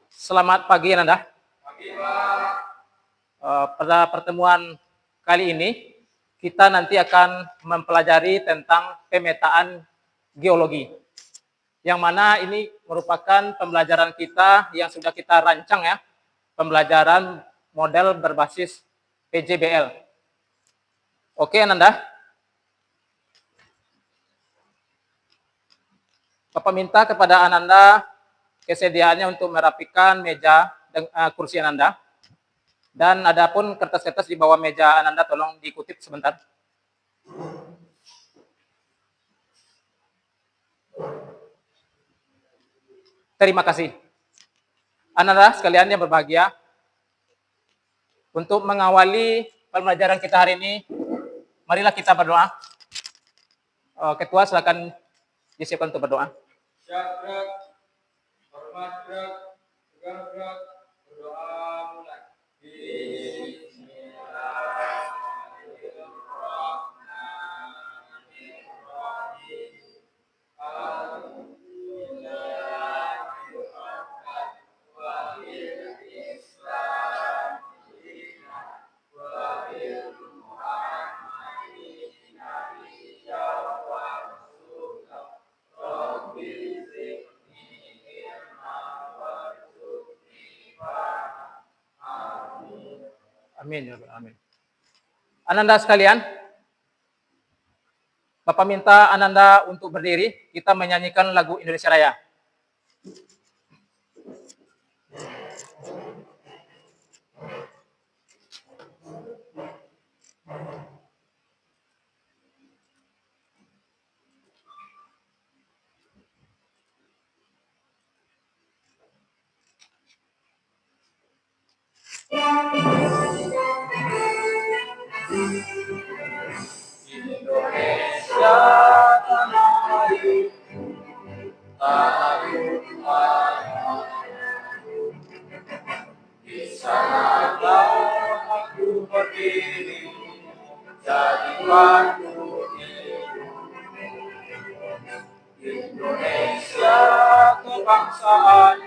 Selamat pagi Ananda. Pada pertemuan kali ini kita nanti akan mempelajari tentang pemetaan geologi. Yang mana ini merupakan pembelajaran kita yang sudah kita rancang ya. Pembelajaran model berbasis PJBL. Oke Ananda. Bapak minta kepada Ananda kesediaannya untuk merapikan meja dan kursi Ananda. Dan adapun kertas-kertas di bawah meja Ananda tolong dikutip sebentar. Terima kasih. Ananda sekalian yang berbahagia, untuk mengawali pembelajaran kita hari ini, marilah kita berdoa. Ketua silakan disiapkan untuk berdoa. Syakrak, hormat gerak, tegang gerak, berdoa mulai. Amin ya Rabbal Alamin. Ananda sekalian, Bapak minta Ananda untuk berdiri, kita menyanyikan lagu Indonesia Raya. Indonesia tanah air, tanah Tuhan. Di sanalah aku berdiri, jadi batu hidup. Indonesia kebangsaan,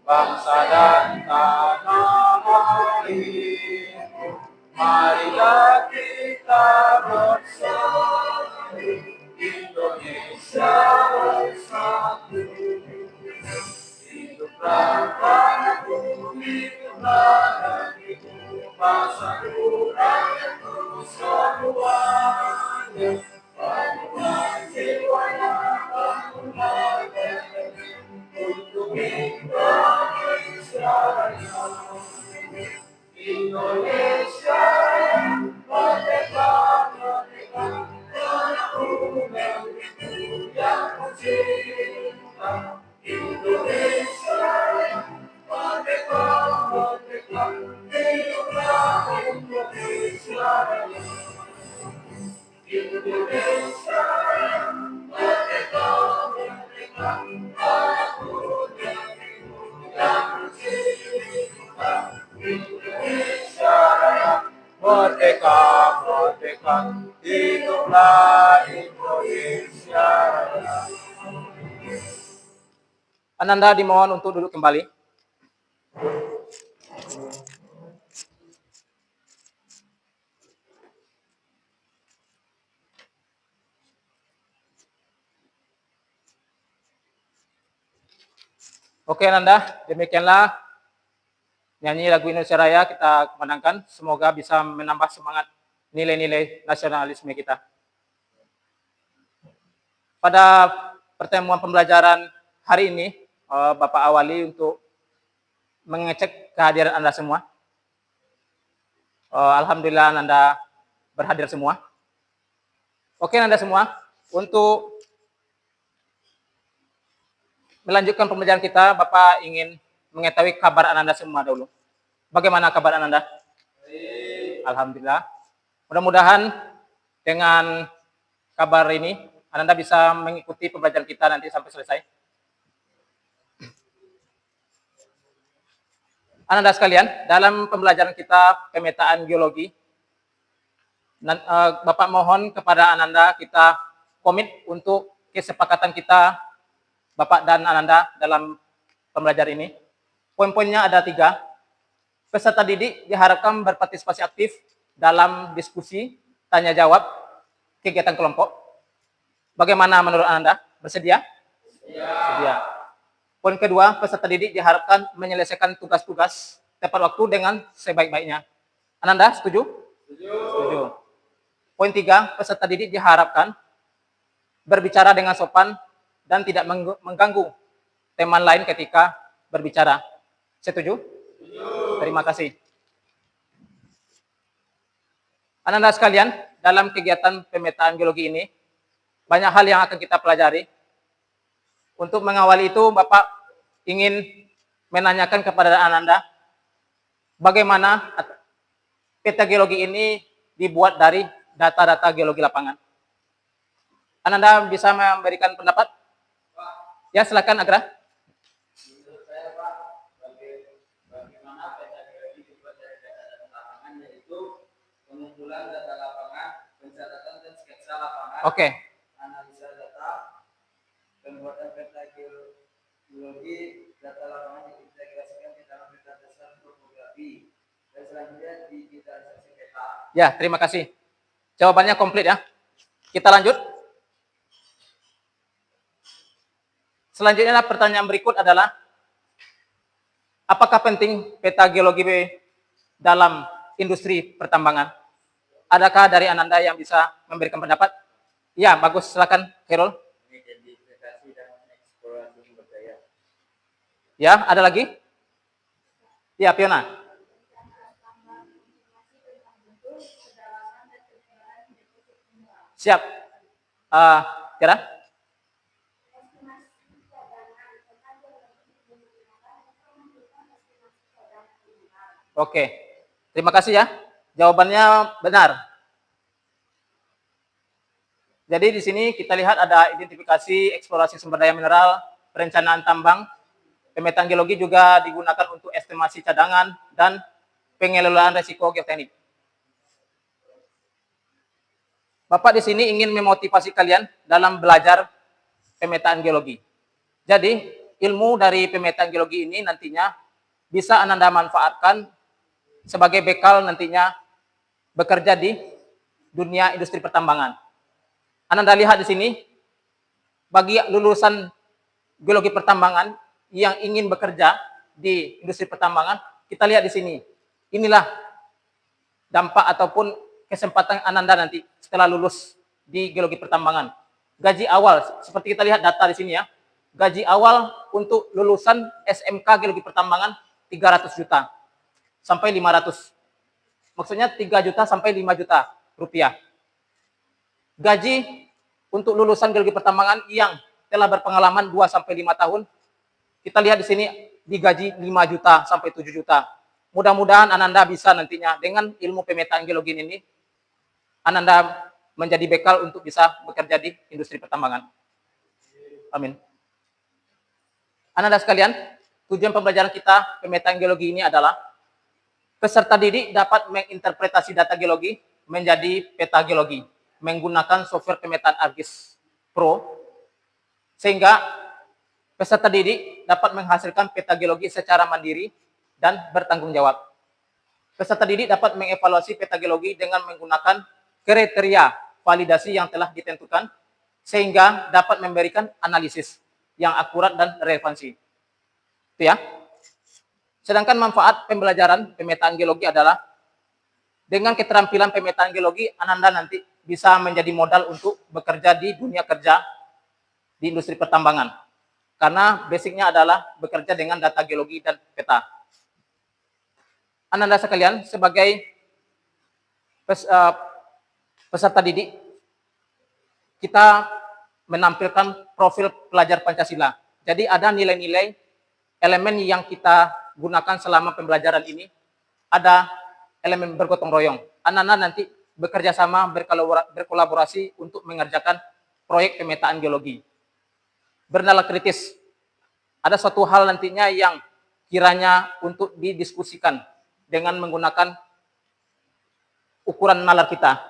bangsa dan tanah air. Marilah kita bersatu, Indonesia bersatu. Hiduplah tanahku, hiduplah negeriku, bangsa rakyatku semuanya. Bangunlah jiwanya, bangunlah negeri, untuk Indonesia Raya. Indonesia merdeka, merdeka, tanahku negeriku yang ku cinta. Indonesia merdeka, merdeka, hiduplah Indonesia Raya. Indonesia merdeka, merdeka, tanahku negeriku yang ku cinta. Indonesia Raya, merdeka, merdeka, hiduplah Indonesia Raya. Ananda dimohon untuk duduk kembali. Oke Ananda, demikianlah nyanyi lagu Indonesia Raya kita kumandangkan. Semoga bisa menambah semangat nilai-nilai nasionalisme kita. Pada pertemuan pembelajaran hari ini, Bapak awali untuk mengecek kehadiran Anda semua. Alhamdulillah Anda berhadir semua. Oke Anda semua, untuk melanjutkan pembelajaran kita, Bapak ingin mengetahui kabar Anda semua dulu. Bagaimana kabar Anda? Alhamdulillah. Mudah-mudahan dengan kabar ini, Anda bisa mengikuti pembelajaran kita nanti sampai selesai. Anda sekalian, dalam pembelajaran kita pemetaan geologi, Bapak mohon kepada Ananda kita komit untuk kesepakatan kita, Bapak dan Ananda, dalam pembelajaran ini. Poin-poinnya ada 3. Peserta didik diharapkan berpartisipasi aktif dalam diskusi, tanya jawab, kegiatan kelompok. Bagaimana menurut Ananda? Bersedia? Sedia. Poin kedua, peserta didik diharapkan menyelesaikan tugas-tugas tepat waktu dengan sebaik-baiknya. Ananda, setuju? Setuju. Poin 3, peserta didik diharapkan berbicara dengan sopan dan tidak mengganggu teman lain ketika berbicara. Setuju? Terima kasih. Ananda sekalian, dalam kegiatan pemetaan geologi ini, banyak hal yang akan kita pelajari. Untuk mengawali itu, Bapak ingin menanyakan kepada Ananda, bagaimana peta geologi ini dibuat dari data-data geologi lapangan. Ananda bisa memberikan pendapat? Ya, silakan Agra. Menurut saya, Pak, bagaimana peta geologi dibuat dari data-data lapangan, yaitu pengumpulan data lapangan, pencatatan dan sketsa lapangan, Oke. analisa data, pembuatan peta geologi data lapangan yang diintegrasikan ke dalam peta dasar topografi, dan selanjutnya digitalisasi peta. Ya, terima kasih. Jawabannya komplit ya. Kita lanjut. Selanjutnya pertanyaan berikut adalah, apakah penting peta geologi dalam industri pertambangan? Adakah dari Ananda yang bisa memberikan pendapat? Ya, bagus. Silakan, Khairul. Identifikasi dan eksplorasi sumber daya. Ya, ada lagi? Ya, Fiona. Siap. Kira? Oke. Terima kasih ya. Jawabannya benar. Jadi di sini kita lihat ada identifikasi, eksplorasi sumber daya mineral, perencanaan tambang, pemetaan geologi juga digunakan untuk estimasi cadangan dan pengelolaan risiko geoteknik. Bapak di sini ingin memotivasi kalian dalam belajar pemetaan geologi. Jadi, ilmu dari pemetaan geologi ini nantinya bisa Ananda manfaatkan sebagai bekal nantinya bekerja di dunia industri pertambangan. Ananda lihat di sini, bagi lulusan geologi pertambangan yang ingin bekerja di industri pertambangan, kita lihat di sini. Inilah dampak ataupun kesempatan Ananda nanti setelah lulus di geologi pertambangan. Gaji awal, seperti kita lihat data di sini ya, gaji awal untuk lulusan SMK geologi pertambangan 300 juta sampai 500. Maksudnya 3 juta sampai 5 juta rupiah. Gaji untuk lulusan geologi pertambangan yang telah berpengalaman 2 sampai 5 tahun, kita lihat di sini digaji 5 juta sampai 7 juta. Mudah-mudahan Ananda bisa nantinya dengan ilmu pemetaan geologi ini, Ananda menjadi bekal untuk bisa bekerja di industri pertambangan. Amin. Ananda sekalian, tujuan pembelajaran kita pemetaan geologi ini adalah peserta didik dapat menginterpretasi data geologi menjadi peta geologi menggunakan software pemetaan ArcGIS Pro, sehingga peserta didik dapat menghasilkan peta geologi secara mandiri dan bertanggung jawab. Peserta didik dapat mengevaluasi peta geologi dengan menggunakan kriteria validasi yang telah ditentukan, sehingga dapat memberikan analisis yang akurat dan relevansi. Itu ya. Sedangkan manfaat pembelajaran pemetaan geologi adalah dengan keterampilan pemetaan geologi, Ananda nanti bisa menjadi modal untuk bekerja di dunia kerja di industri pertambangan. Karena basicnya adalah bekerja dengan data geologi dan peta. Ananda sekalian, sebagai peserta didik, kita menampilkan profil pelajar Pancasila. Jadi ada nilai-nilai elemen yang kita gunakan selama pembelajaran ini. Ada elemen bergotong royong. Anak-anak nanti bekerja sama, berkolaborasi untuk mengerjakan proyek pemetaan geologi. Bernalar kritis. Ada suatu hal nantinya yang kiranya untuk didiskusikan dengan menggunakan ukuran nalar kita.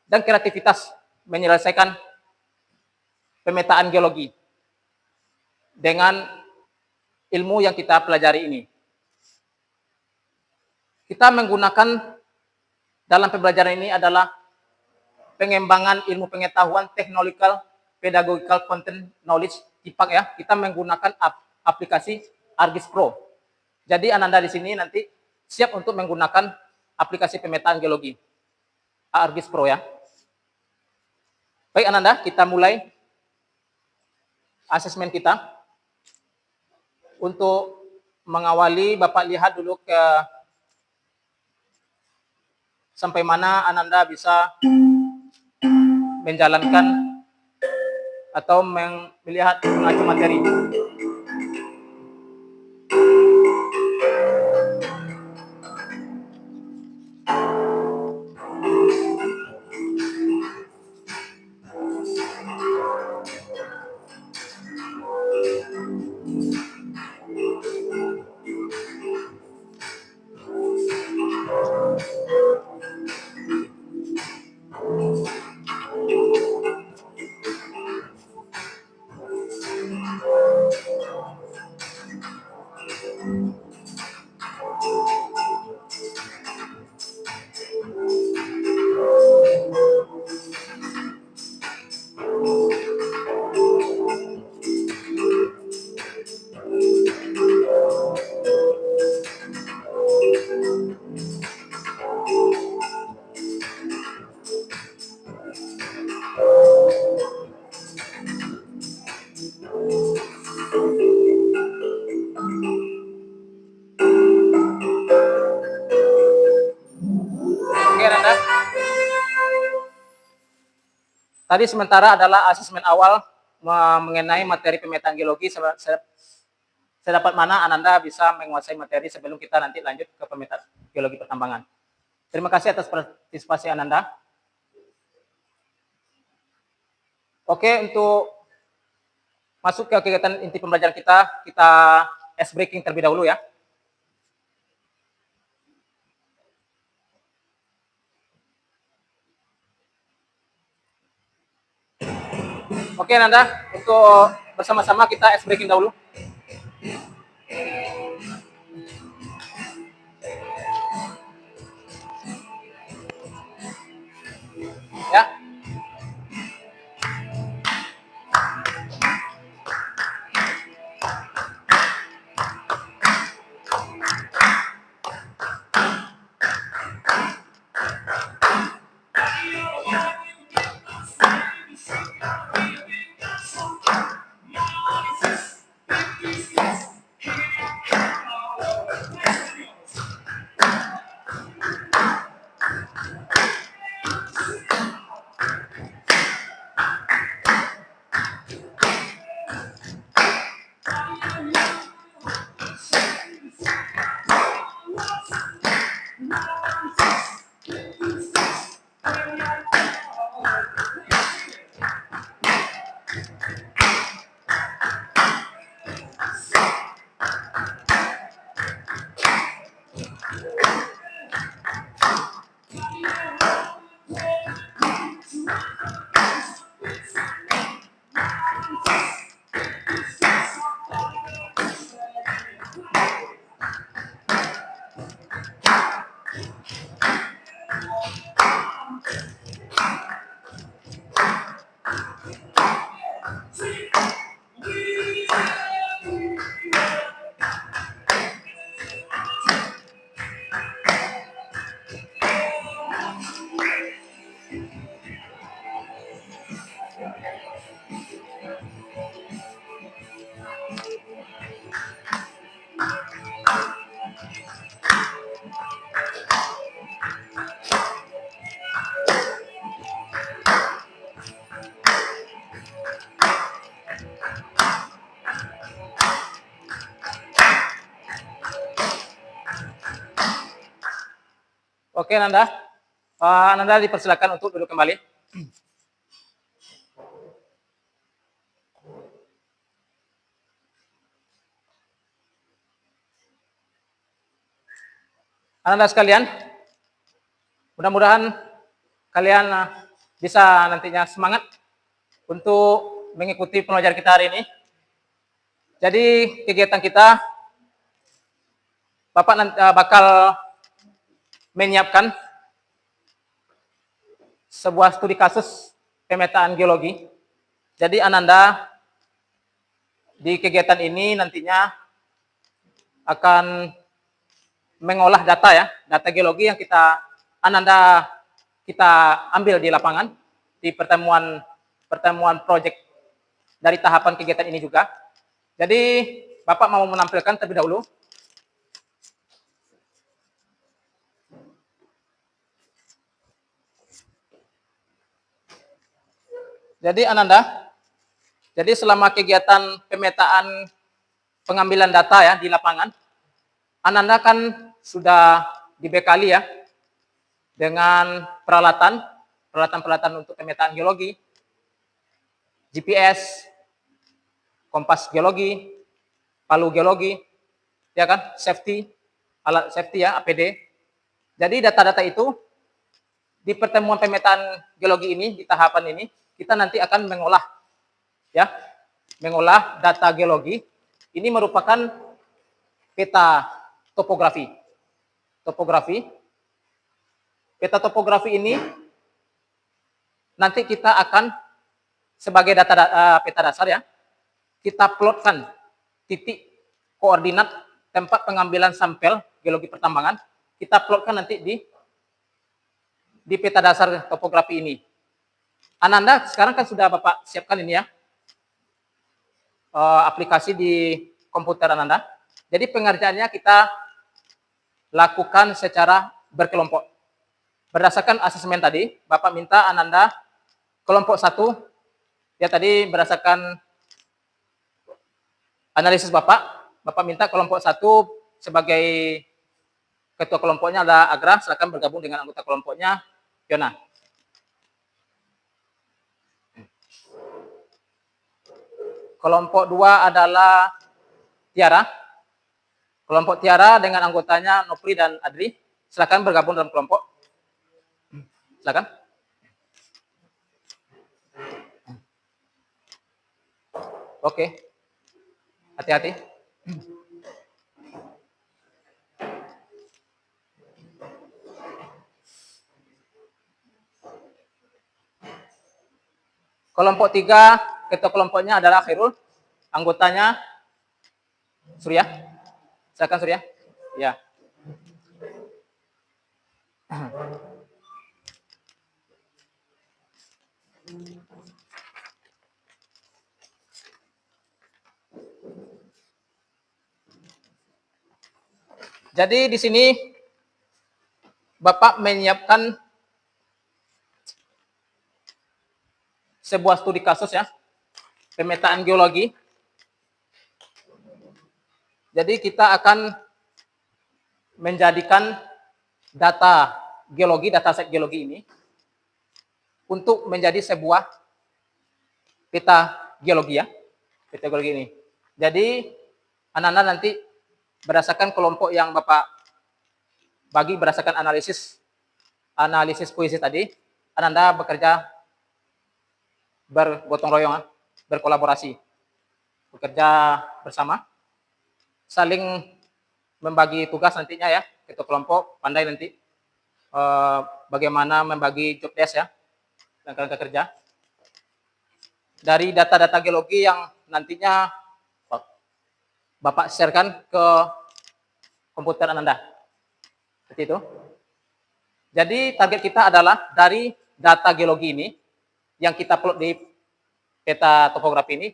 dan kreativitas menyelesaikan pemetaan geologi dengan ilmu yang kita pelajari ini. Kita menggunakan dalam pembelajaran ini adalah pengembangan ilmu pengetahuan technological pedagogical content knowledge TIPAK ya. Kita menggunakan aplikasi ArcGIS Pro. Jadi Ananda di sini nanti siap untuk menggunakan aplikasi pemetaan geologi ArcGIS Pro ya. Baik Ananda, kita mulai asesmen kita. Untuk mengawali, Bapak lihat dulu ke sampai mana Ananda bisa menjalankan atau melihat mengacu materi. Oke Ananda. Tadi sementara adalah asesmen awal mengenai materi pemetaan geologi. Sedapat mana Ananda bisa menguasai materi sebelum kita nanti lanjut ke pemetaan geologi pertambangan. Terima kasih atas partisipasi Ananda. Oke, untuk masuk ke kegiatan inti pembelajaran kita ice breaking terlebih dahulu ya. Oke Ananda, untuk bersama-sama kita ice breaking dahulu. Ya. Oke Ananda, Ananda dipersilakan untuk duduk kembali. Ananda sekalian, mudah-mudahan kalian bisa nantinya semangat untuk mengikuti pelajaran kita hari ini. Jadi kegiatan kita, Bapak nanti bakal menyiapkan sebuah studi kasus pemetaan geologi. Jadi Ananda di kegiatan ini nantinya akan mengolah data ya, data geologi yang Ananda ambil di lapangan di pertemuan proyek dari tahapan kegiatan ini juga. Jadi Bapak mau menampilkan terlebih dahulu. Jadi Ananda, jadi selama kegiatan pemetaan pengambilan data ya di lapangan, Ananda kan sudah dibekali ya dengan peralatan untuk pemetaan geologi, GPS, kompas geologi, palu geologi, ya kan, alat safety ya, APD. Jadi data-data itu di pertemuan pemetaan geologi ini, di tahapan ini, kita nanti akan mengolah data geologi. Ini merupakan peta topografi. Peta topografi ini nanti kita akan sebagai peta dasar ya, kita plotkan titik koordinat tempat pengambilan sampel geologi pertambangan, kita plotkan nanti di peta dasar topografi ini. Ananda sekarang kan sudah Bapak siapkan ini ya, aplikasi di komputer Ananda. Jadi pengerjaannya kita lakukan secara berkelompok. Berdasarkan asesmen tadi, Bapak minta Ananda kelompok 1, ya tadi berdasarkan analisis Bapak minta kelompok 1 sebagai ketua kelompoknya adalah Agra, silakan bergabung dengan anggota kelompoknya Yona. Kelompok 2 adalah Tiara. Kelompok Tiara dengan anggotanya Nopri dan Adri, silakan bergabung dalam kelompok. Silakan. Oke. Hati-hati. Kelompok 3, ketua kelompoknya adalah Khairul. Anggotanya Surya. Silakan Surya. Ya. Jadi di sini Bapak menyiapkan sebuah studi kasus ya, pemetaan geologi. Jadi kita akan menjadikan dataset geologi ini untuk menjadi sebuah peta geologi ya, peta geologi ini. Jadi anak-anak nanti berdasarkan kelompok yang Bapak bagi berdasarkan analisis puisi tadi, Anda bekerja bergotong royong, berkolaborasi, bekerja bersama, saling membagi tugas nantinya ya, ketua kelompok pandai nanti bagaimana membagi job desk ya, dan kerja kerja dari data-data geologi yang nantinya Bapak sharekan ke komputer Anda. Seperti itu. Jadi target kita adalah dari data geologi ini yang kita plot di peta topografi ini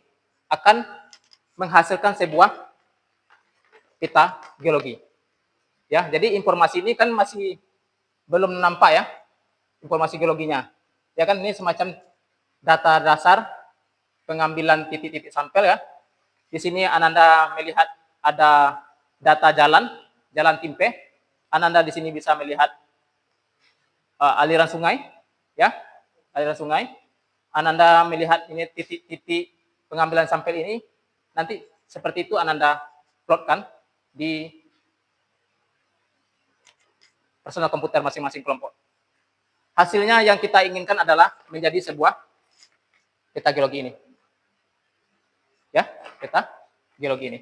akan menghasilkan sebuah peta geologi. Ya, jadi informasi ini kan masih belum nampak ya, informasi geologinya. Ya kan ini semacam data dasar pengambilan titik-titik sampel ya. Di sini Ananda melihat ada data jalan timpe. Ananda di sini bisa melihat aliran sungai, ya, aliran sungai. Ananda melihat ini titik-titik pengambilan sampel ini. Nanti seperti itu Ananda plotkan di personal komputer masing-masing kelompok. hasilnya yang kita inginkan adalah menjadi sebuah peta geologi ini. Ya, peta geologi ini.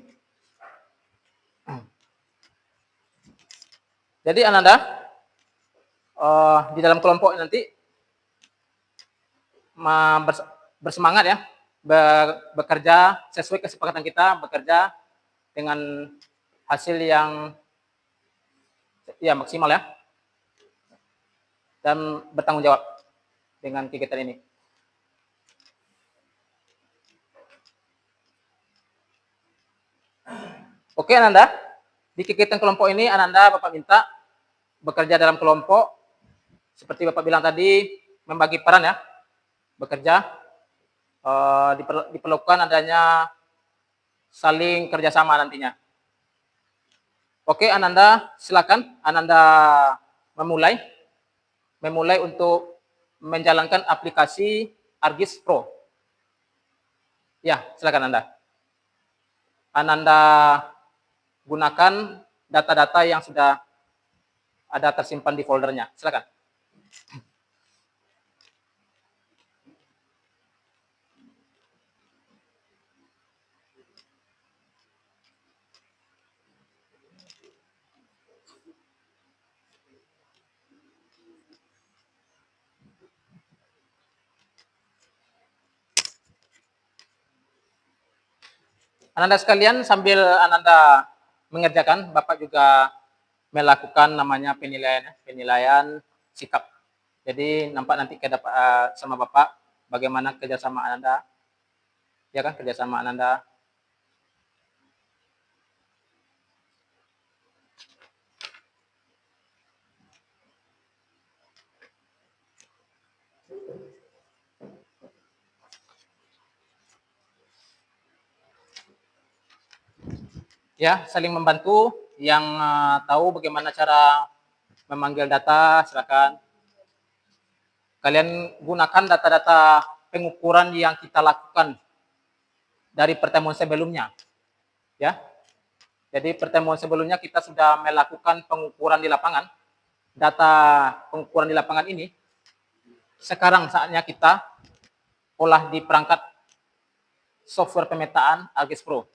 Jadi Ananda, di dalam kelompok nanti bersemangat ya, bekerja sesuai kesepakatan kita, bekerja dengan hasil yang ya maksimal ya, dan bertanggung jawab dengan kegiatan ini. Oke Ananda, di kegiatan kelompok ini Ananda Bapak minta bekerja dalam kelompok, seperti Bapak bilang tadi, membagi peran ya, bekerja, diperlukan adanya saling kerjasama nantinya. Oke Ananda, silakan Ananda memulai untuk menjalankan aplikasi ArcGIS Pro. Ya, silakan Anda. Ananda gunakan data-data yang sudah ada tersimpan di foldernya. Silakan. Ananda sekalian, sambil Ananda mengerjakan, Bapak juga melakukan namanya penilaian sikap. Jadi nampak nanti sama Bapak bagaimana kerjasama Ananda, ya kan, kerjasama Ananda. Ya, saling membantu. Yang tahu bagaimana cara memanggil data, silakan. Kalian gunakan data-data pengukuran yang kita lakukan dari pertemuan sebelumnya. Ya. Jadi pertemuan sebelumnya kita sudah melakukan pengukuran di lapangan. Data pengukuran di lapangan ini sekarang saatnya kita olah di perangkat software pemetaan ArcGIS Pro.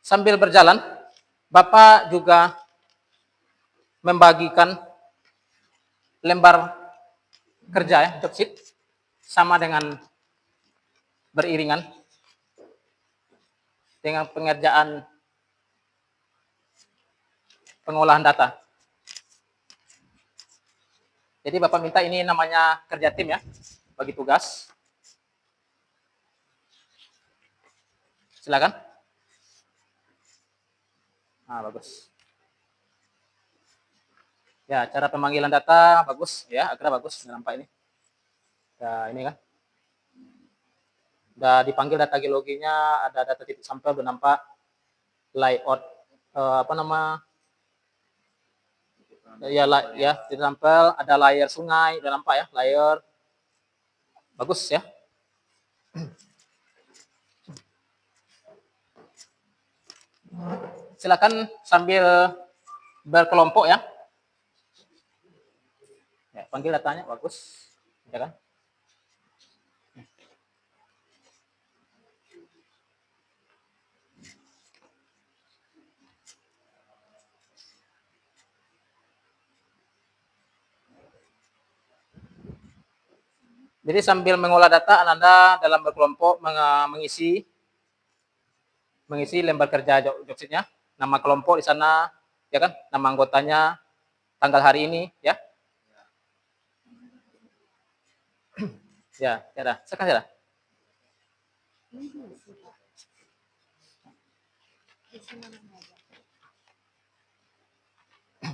Sambil berjalan, Bapak juga membagikan lembar kerja ya, job sheet, sama dengan beriringan dengan pengerjaan pengolahan data. Jadi Bapak minta ini namanya kerja tim ya, bagi tugas. Silakan. Nah, bagus. Ya, cara pemanggilan data bagus ya, akhirnya bagus, nampak ini. Ya, ini kan. Udah dipanggil data geologinya, ada data titik sampel, udah nampak layout ya titik sampel, ada layer sungai, udah nampak ya, layer. Bagus ya. Silakan sambil berkelompok ya. Ya, panggil datanya bagus, ya kan? Jadi sambil mengolah data, Anda dalam berkelompok mengisi lembar kerja job sheet-nya, nama kelompok di sana, ya kan? Nama anggotanya, tanggal hari ini, ya. Ya, ya dah. Sekarang ya dah.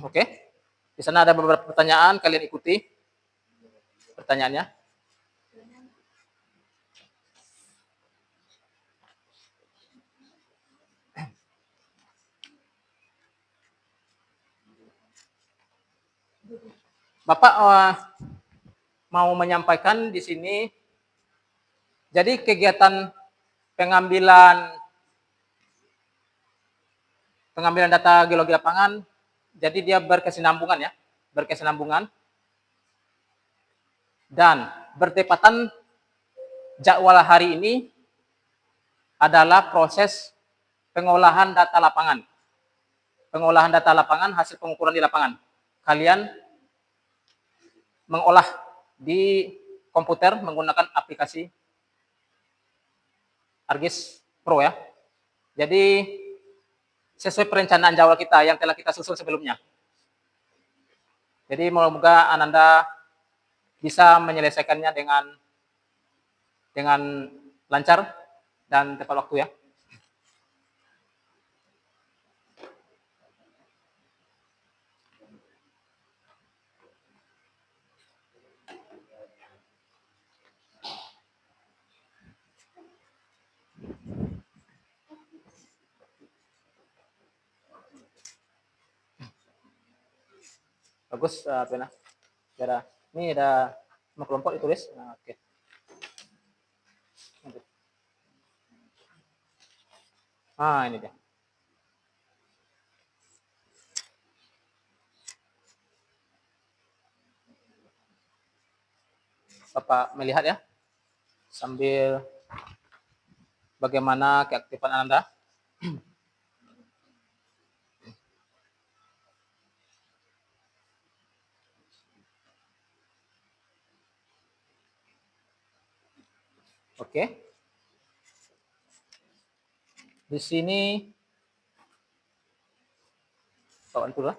Oke. Di sana ada beberapa pertanyaan, kalian ikuti pertanyaannya. Bapak mau menyampaikan di sini, jadi kegiatan pengambilan data geologi lapangan, jadi dia berkesinambungan ya, berkesinambungan dan bertepatan jadwal hari ini adalah proses pengolahan data lapangan. Pengolahan data lapangan, hasil pengukuran di lapangan. Kalian mengolah di komputer menggunakan aplikasi ArcGIS Pro ya. Jadi sesuai perencanaan jadwal kita yang telah kita susun sebelumnya. Jadi moga-moga Ananda bisa menyelesaikannya dengan lancar dan tepat waktu ya. Bagus, Pena. Ini ada 5 kelompok ditulis. Nah, oke. Ini dia. Bapak melihat ya, sambil bagaimana keaktifan Anda. Oke. Di sini bawaan dulu.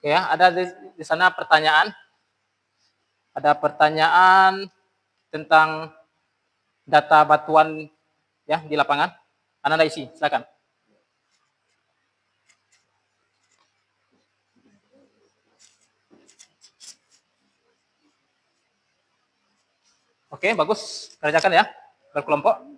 Oke ya, ada di sana pertanyaan. Ada pertanyaan tentang data batuan ya di lapangan. Anda isi, silakan. Oke, bagus. Kerjakan ya, berkelompok.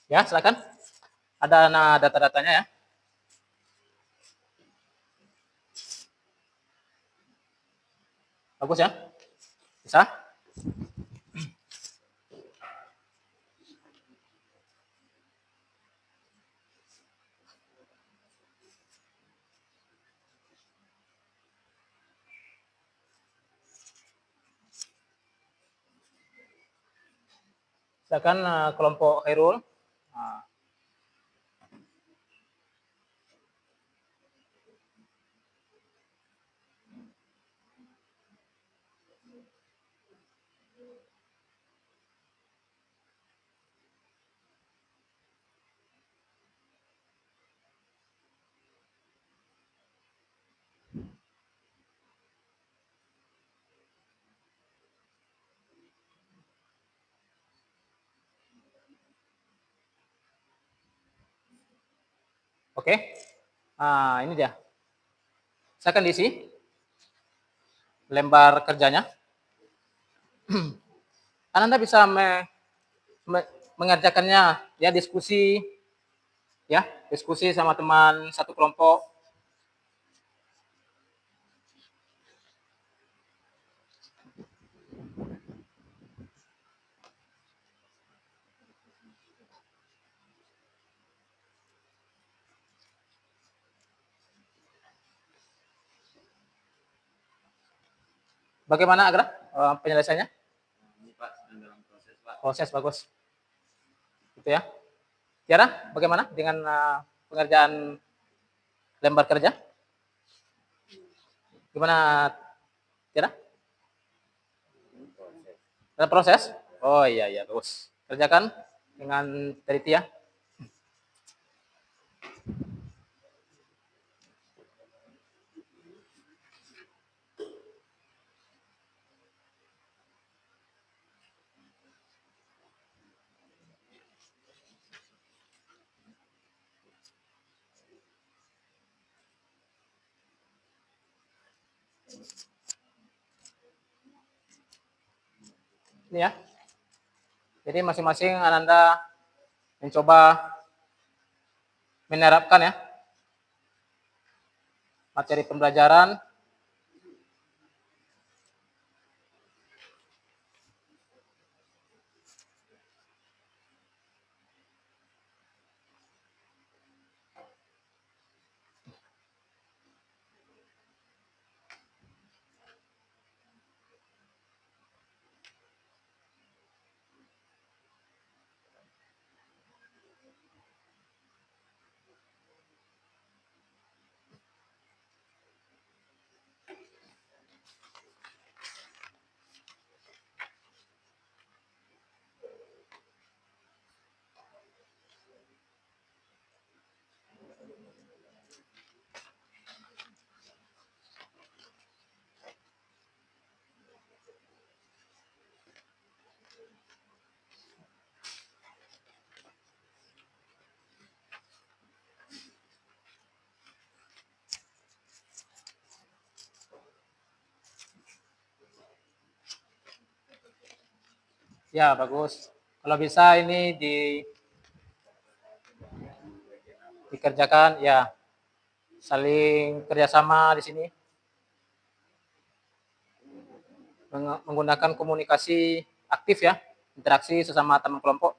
Ya, silakan. Ada data-datanya ya. Bagus ya. Bisa? Silakan kelompok Khairul. Oke. Nah, ini dia. Saya akan diisi lembar kerjanya. Anda bisa mengerjakannya ya, diskusi sama teman satu kelompok. Bagaimana Agra penyelesaiannya? Ini Pak sedang dalam proses Pak. Proses bagus. Gitu ya. Tiara, bagaimana dengan pengerjaan lembar kerja? Gimana Tiara? Dalam proses? Oh iya iya bagus. Kerjakan dengan teliti ya. Ini ya. Jadi masing-masing Ananda mencoba menerapkan ya materi pembelajaran. Ya, bagus. Kalau bisa ini dikerjakan ya, saling kerjasama di sini, menggunakan komunikasi aktif ya, interaksi sesama teman kelompok.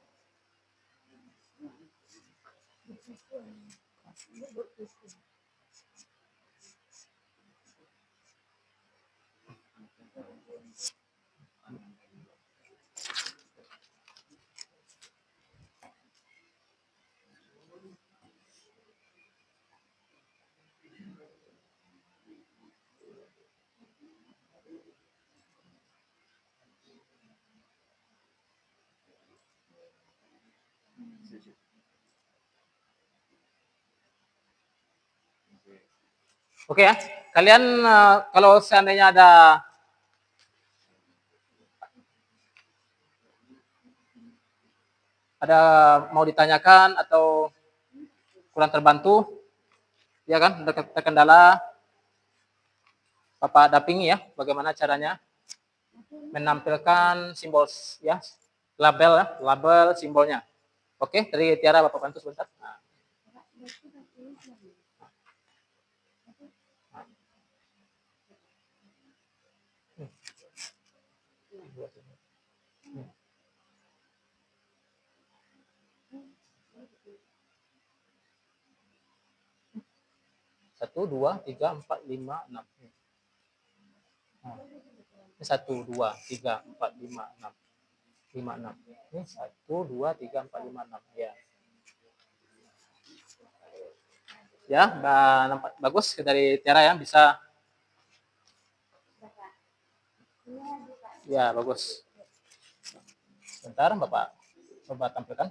Oke ya, kalian kalau seandainya ada mau ditanyakan atau kurang terbantu, ya kan, terkendala, Bapak dapingi ya, bagaimana caranya menampilkan simbol ya, label simbolnya. Oke, dari Tiara Bapak bantu sebentar. Nah. 1, 2, 3, 4, 5, 6. Ini 1, 2, 3, 4, 5, 6. 5, 6. Ini 1, 2, 3, 4, 5, 6. Ya. Ya, nampak bagus dari Tiara ya, bisa. Ya, bagus. Bentar, Bapak coba tampilkan.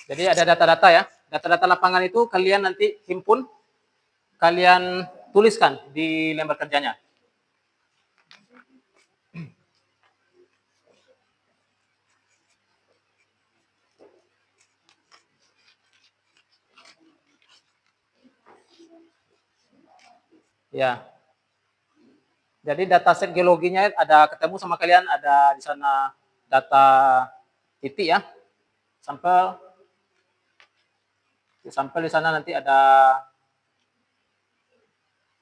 Jadi ada data-data ya. Data-data lapangan itu kalian nanti himpun, kalian tuliskan di lembar kerjanya. Ya. Jadi dataset geologinya ada ketemu sama kalian, ada di sana data titik ya. Sampel di sana nanti ada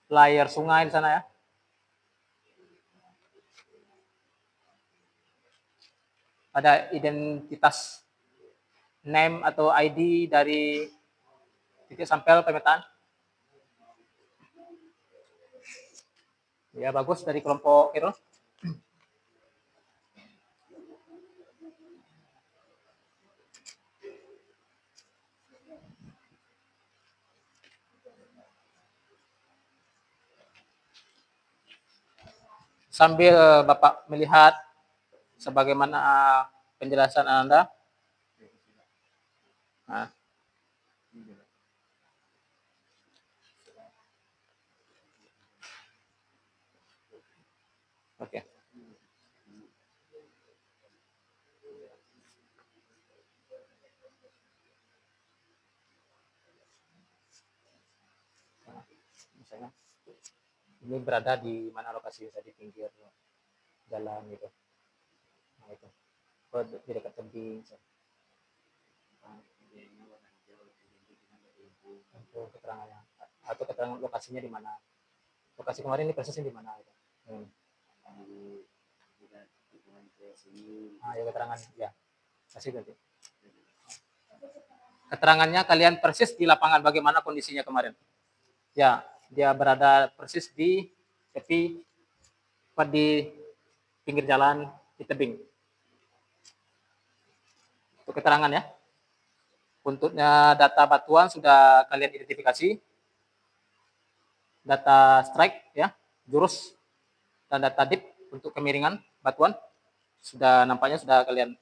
layar sungai di sana ya. Ada identitas name atau ID dari titik sampel pemetaan. Ya bagus dari kelompok Kirul. Sambil Bapak melihat sebagaimana penjelasan Anda. Nah. Oke. Nah, misalnya ini berada di mana lokasi, bisa di pinggir jalan gitu. Nah itu. Di dekat tebing. Untuk keterangannya atau keterangan lokasinya di mana. Lokasi kemarin ini persisnya di mana gitu. Ya keterangan ya. Kasih nanti. Keterangannya kalian persis di lapangan bagaimana kondisinya kemarin. Ya, dia berada persis di tepi di pinggir jalan di tebing. Itu keterangan ya. Untuknya data batuan sudah kalian identifikasi. Data strike ya, jurus dan data dip untuk kemiringan batuan sudah nampaknya sudah kalian.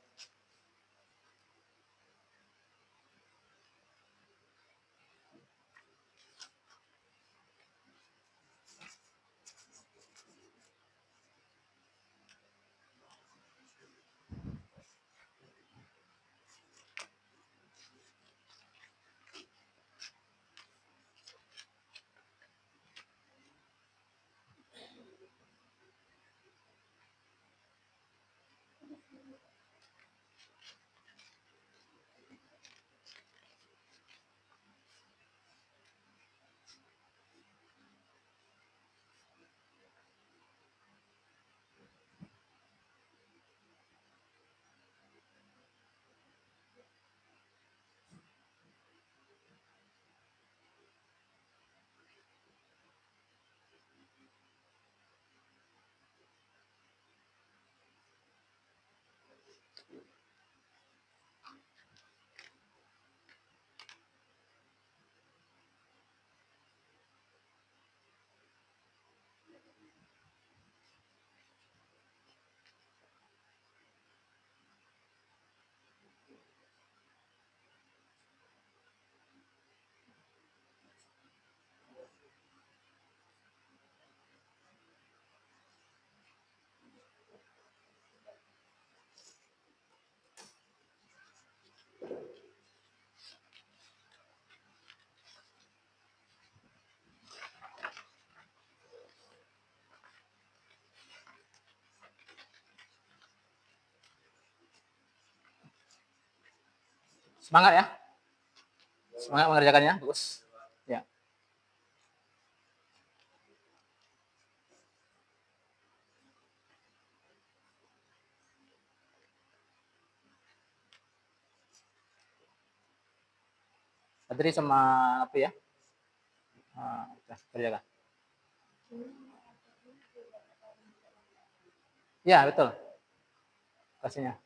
Semangat ya. Semangat mengerjakannya, bagus. Ya. Adri sama apa ya? Kerjakan. Ya, betul. Kasihnya.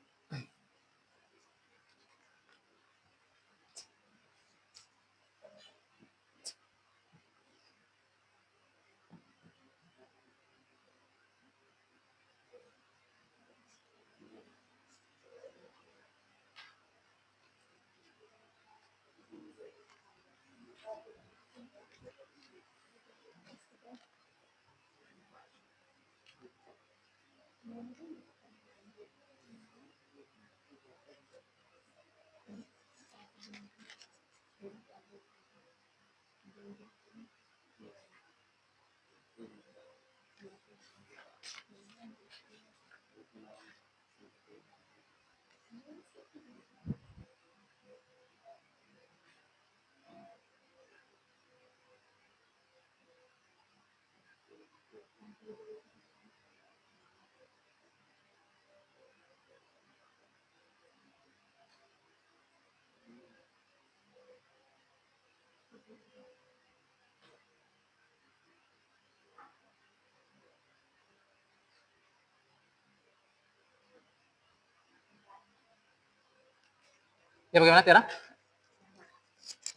Ya bagaimana Tiara?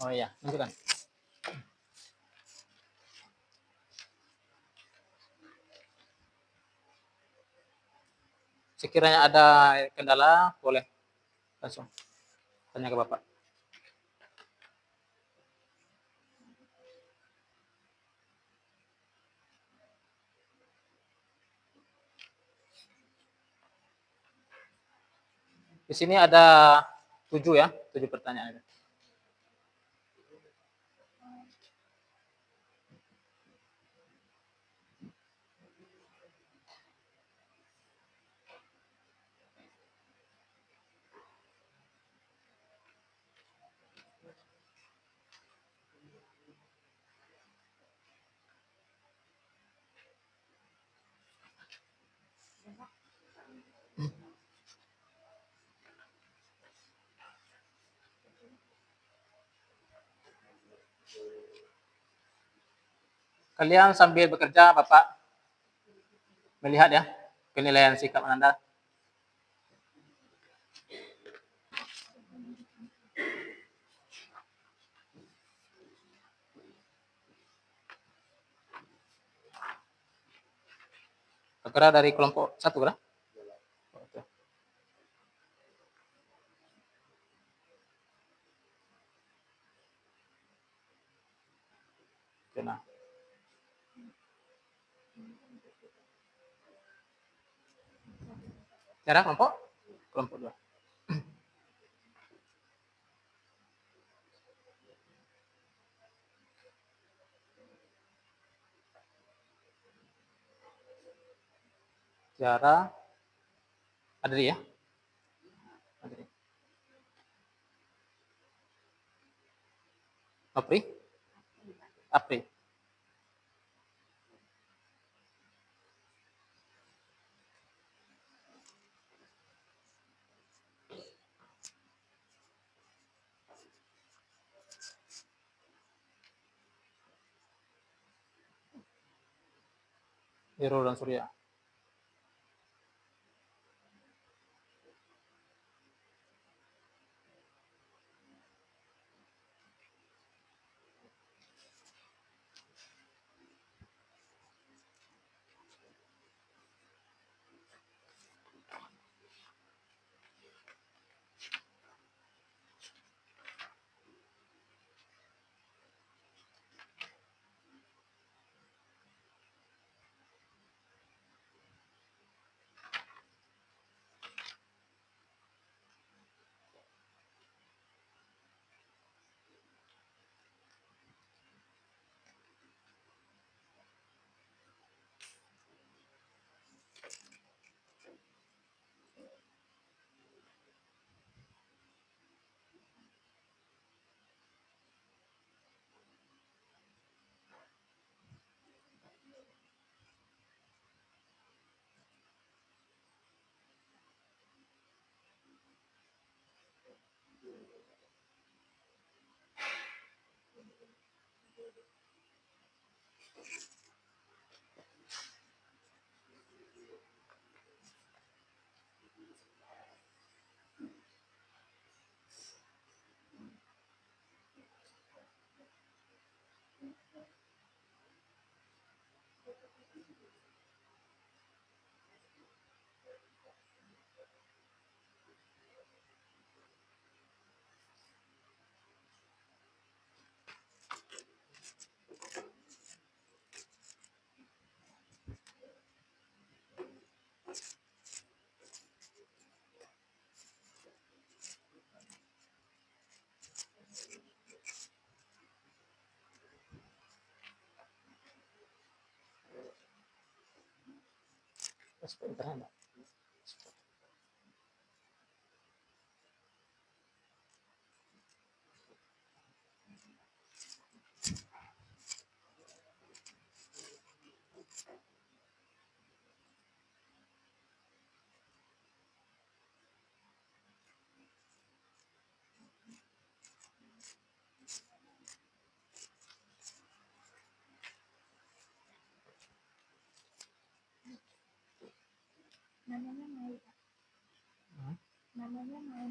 Oh iya, tunjukkan. Sekiranya ada kendala, boleh langsung tanya ke Bapak. Di sini ada 7 ya, 7 pertanyaan. Kalian sambil bekerja, Bapak melihat ya penilaian sikap Anda. Kira dari kelompok 1 kira? Oke, nah. Tiara kelompok? Kelompok 2. Tiara Adri ya? Adri. Apri? Apri. Irul dan Surya. internet. Namanya Mai. Namanya Mai.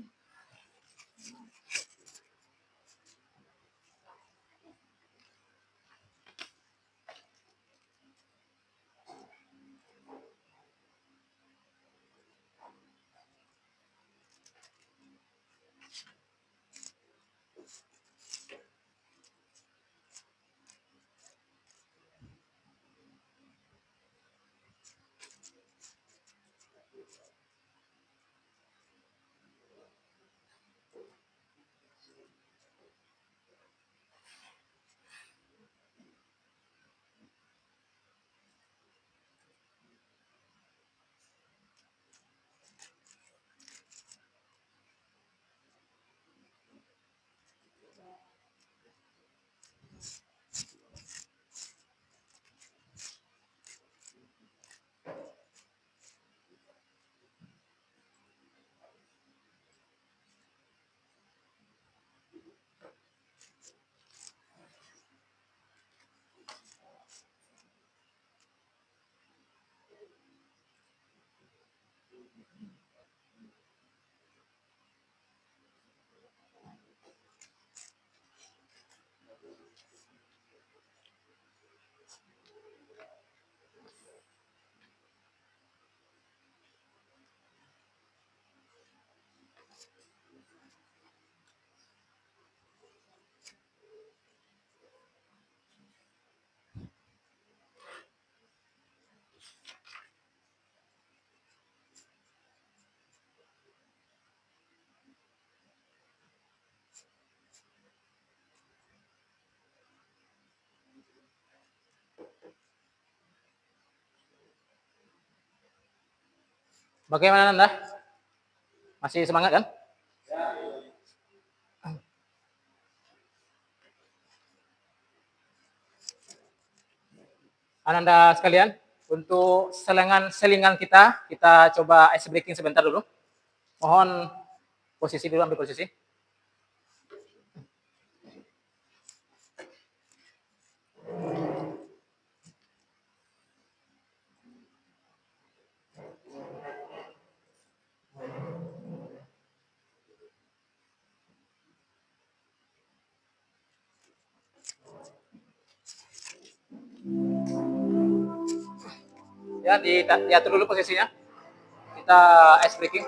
Bagaimana Anda? Masih semangat kan? Ananda sekalian, untuk selingan kita coba ice breaking sebentar dulu. Mohon posisi dulu, ambil posisi. Ya, diatur dulu posisinya. Kita ice breaking.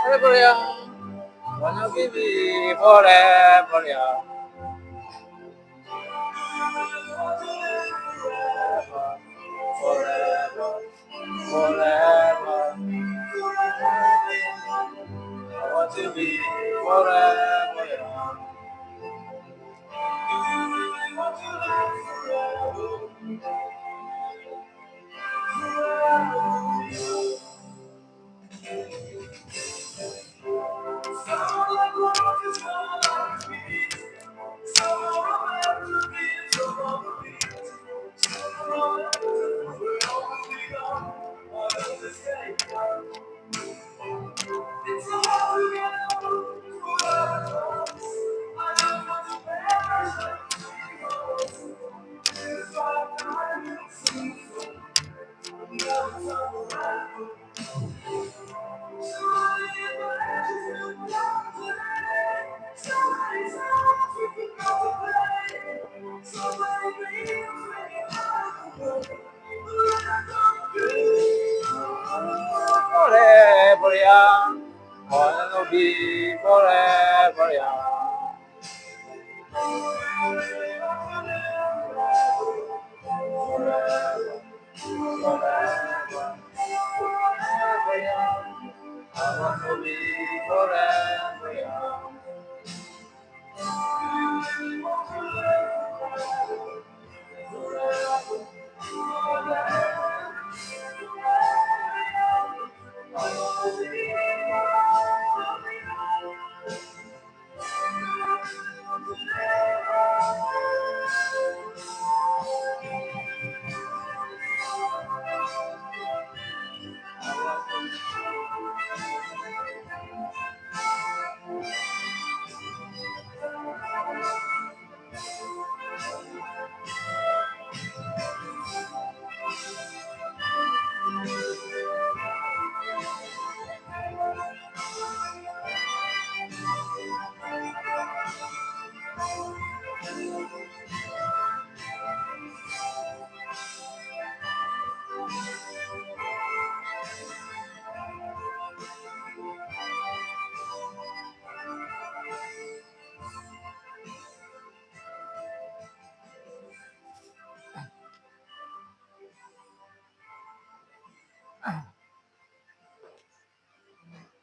Forever young, wanna be forever young. Forever, forever. I want to be forever young. wanna be forever young. Forever young. I wanna be forever young.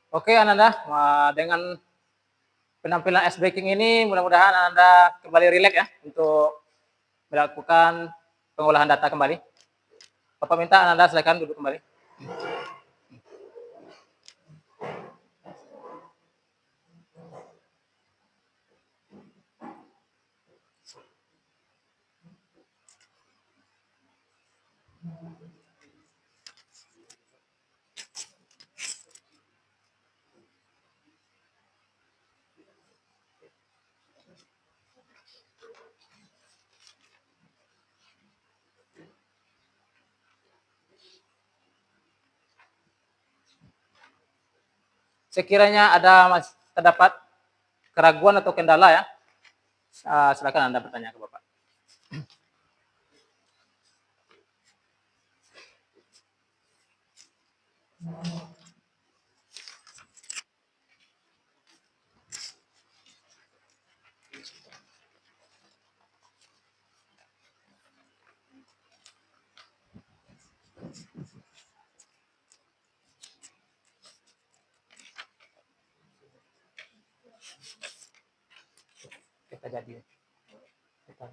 Oke Ananda, dengan penampilan ice breaking ini mudah-mudahan Ananda kembali rileks ya untuk melakukan pengolahan data kembali. Bapak minta Ananda silakan duduk kembali. Sekiranya terdapat keraguan atau kendala ya, silakan Anda bertanya ke Bapak. Kita jadi. Kita.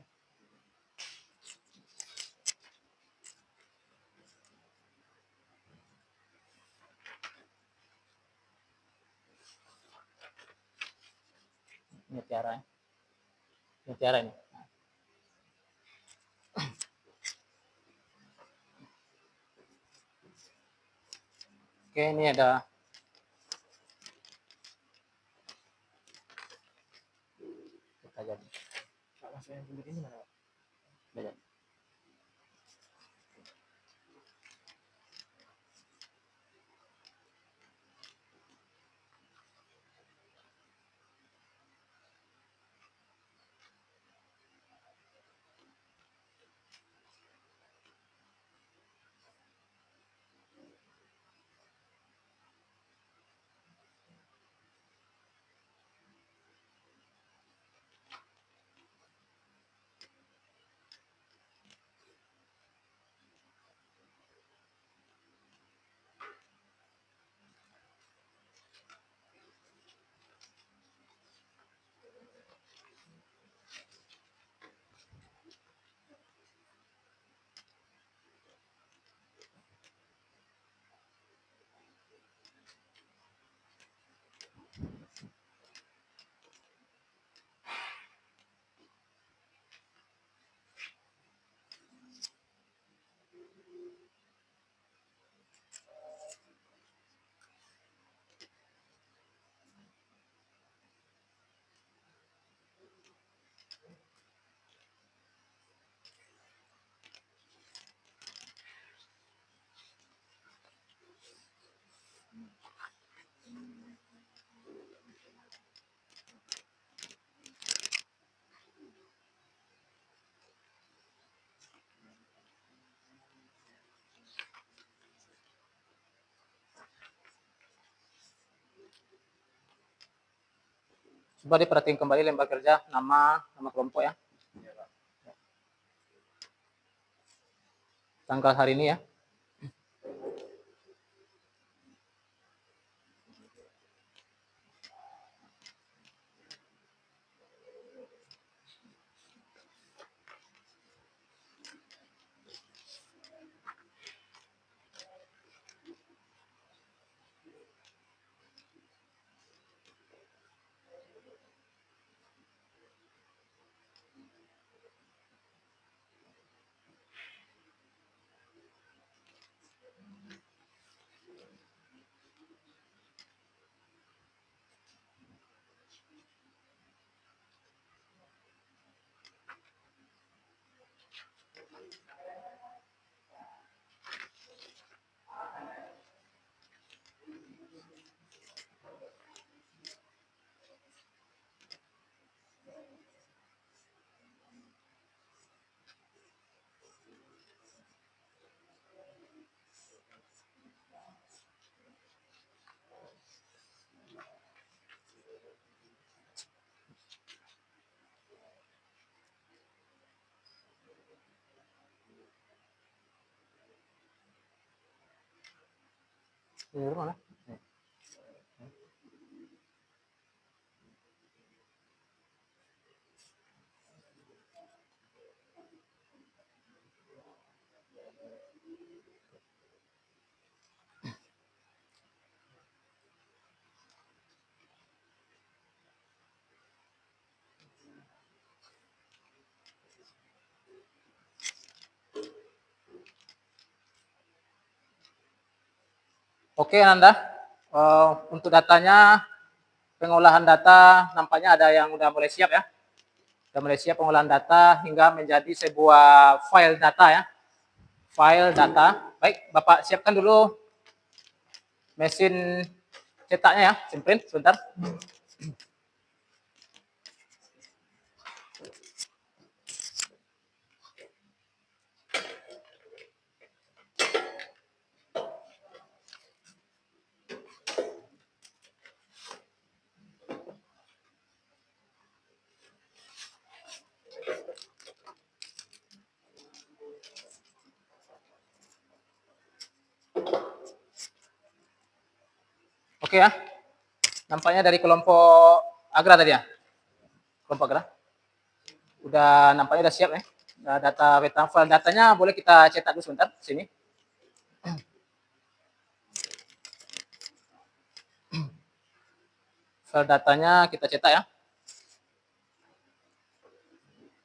Ini tiara. Ini tiara ini. Oke, ini ada kita jadi. Ini mana? Jadi. Coba diperhatiin kembali lembar kerja, nama kelompok ya. Tanggal hari ini ya. Ini mana? Oke, Nanda. Untuk datanya, pengolahan data nampaknya ada yang udah mulai siap ya. Sudah mulai siap pengolahan data hingga menjadi sebuah file data ya. File data. Baik, Bapak siapkan dulu mesin cetaknya ya, mesin print sebentar. Oke ya. Nampaknya dari kelompok Agra tadi ya. Kelompok Agra. Nampaknya udah siap ya. Data beta file datanya boleh kita cetak dulu sebentar sini. File datanya kita cetak ya.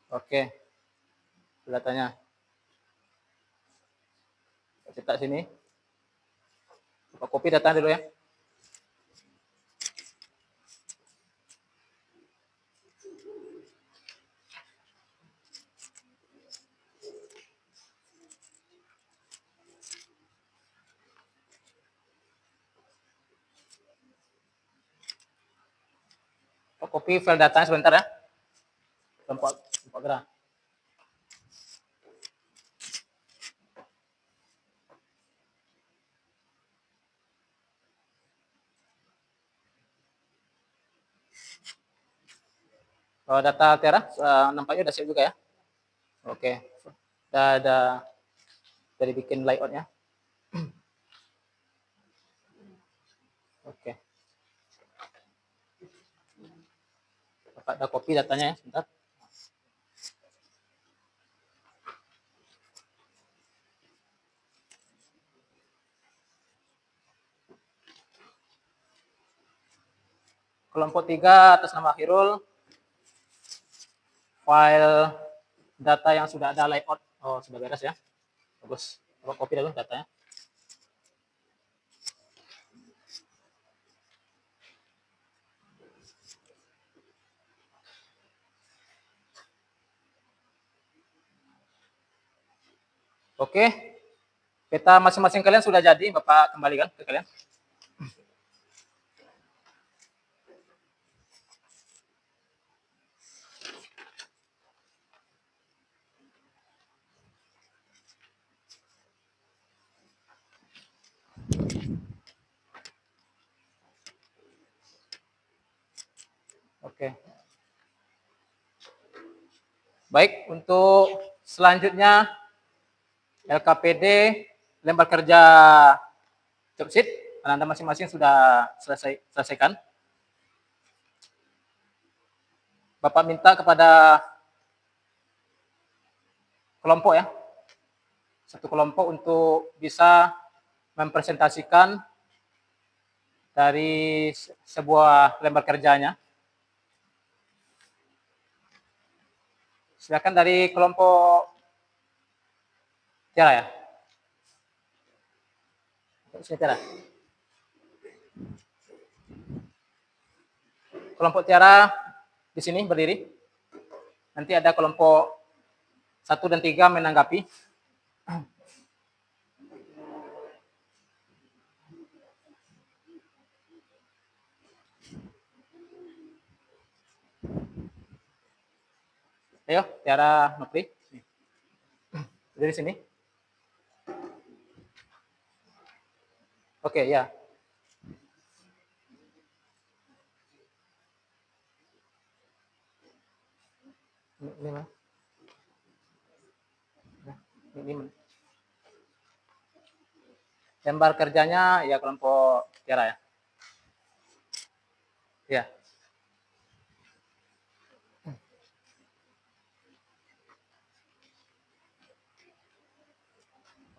Oke. File datanya. Kita cetak sini. Kita copy datanya dulu ya. Copy file datanya sebentar ya. Kelompok Agra. Kalau data Tera nampaknya udah siap juga ya. Oke. Udah dibikin layoutnya. Oke. Bapak udah copy datanya ya, sebentar. Kelompok 3 atas nama Hirul. File data yang sudah ada layout. Oh, sudah beres ya. Bagus. Bapak copy dulu datanya. Oke. Peta masing-masing kalian sudah jadi, Bapak kembalikan ke kalian. Oke. Baik, untuk selanjutnya LKPD lembar kerja job sheet Anda masing-masing sudah selesaikan. Bapak minta kepada kelompok ya, satu kelompok untuk bisa mempresentasikan dari sebuah lembar kerjanya. Silakan dari kelompok Tiara ya. Tiara. Kelompok Tiara di sini berdiri. Nanti ada kelompok 1 dan 3 menanggapi. Ayo, Tiara Nopri. Berdiri sini. Oke, ya. Ini lembar kerjanya ya kelompok Tiara ya. Ya.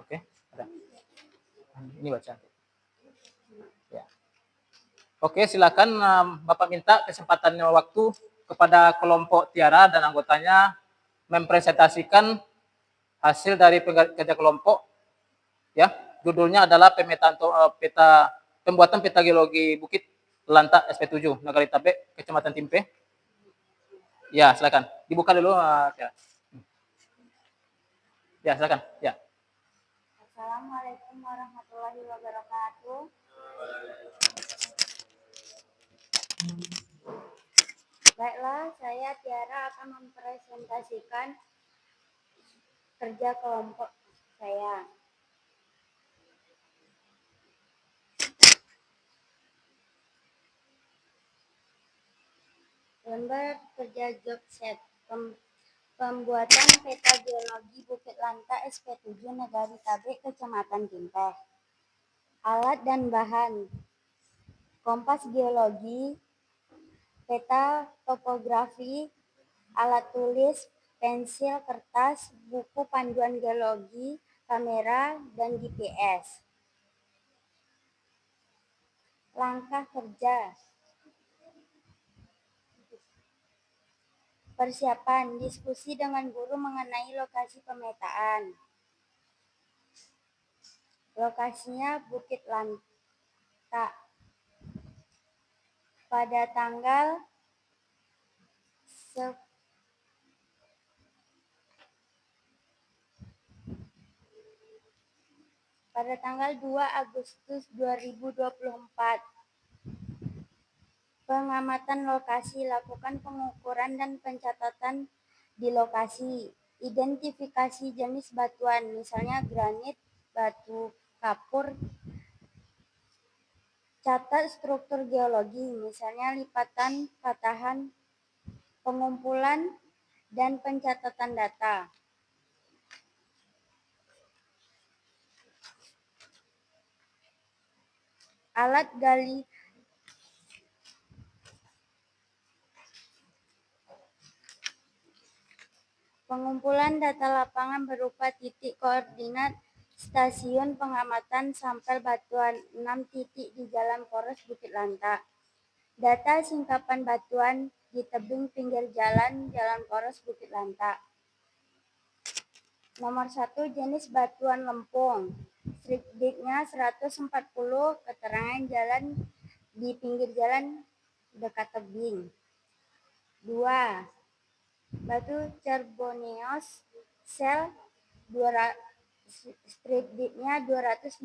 Oke, ada. Ini baca. Ya. Oke, silakan Bapak minta kesempatan waktu kepada kelompok Tiara dan anggotanya mempresentasikan hasil dari kerja kelompok. Ya, judulnya adalah pembuatan peta geologi Bukit Lanta SP7 Nagari Tabe, Kecamatan Timpe. Ya, silakan. Dibuka dulu Tiara. Ya, silakan. Ya. Assalamualaikum warahmatullahi wabarakatuh. Baiklah, saya Tiara akan mempresentasikan kerja kelompok saya. Lembar kerja job set pembuatan peta geologi Bukit Lanta SP7 Nagari Tabe Kecamatan Timpe. Alat dan bahan: kompas geologi, peta topografi, alat tulis, pensil, kertas, buku panduan geologi, kamera, dan GPS. Langkah kerja: persiapan, diskusi dengan guru mengenai lokasi pemetaan. Lokasinya Bukit Lanta. Pada tanggal 2 Agustus 2024. Pengamatan lokasi, lakukan pengukuran dan pencatatan di lokasi. Identifikasi jenis batuan, misalnya granit, batu kapur. Catat struktur geologi, misalnya lipatan, patahan, pengumpulan, dan pencatatan data. Alat gali pengumpulan data lapangan berupa titik koordinat stasiun pengamatan sampel batuan 6 titik di Jalan Poros Bukit Lanta. Data singkapan batuan di tebing pinggir jalan Jalan Poros Bukit Lanta. Nomor 1, jenis batuan lempung. Strip dignya 140, keterangan jalan di pinggir jalan dekat tebing. 2. Batu Carboneous sel strip dignya 255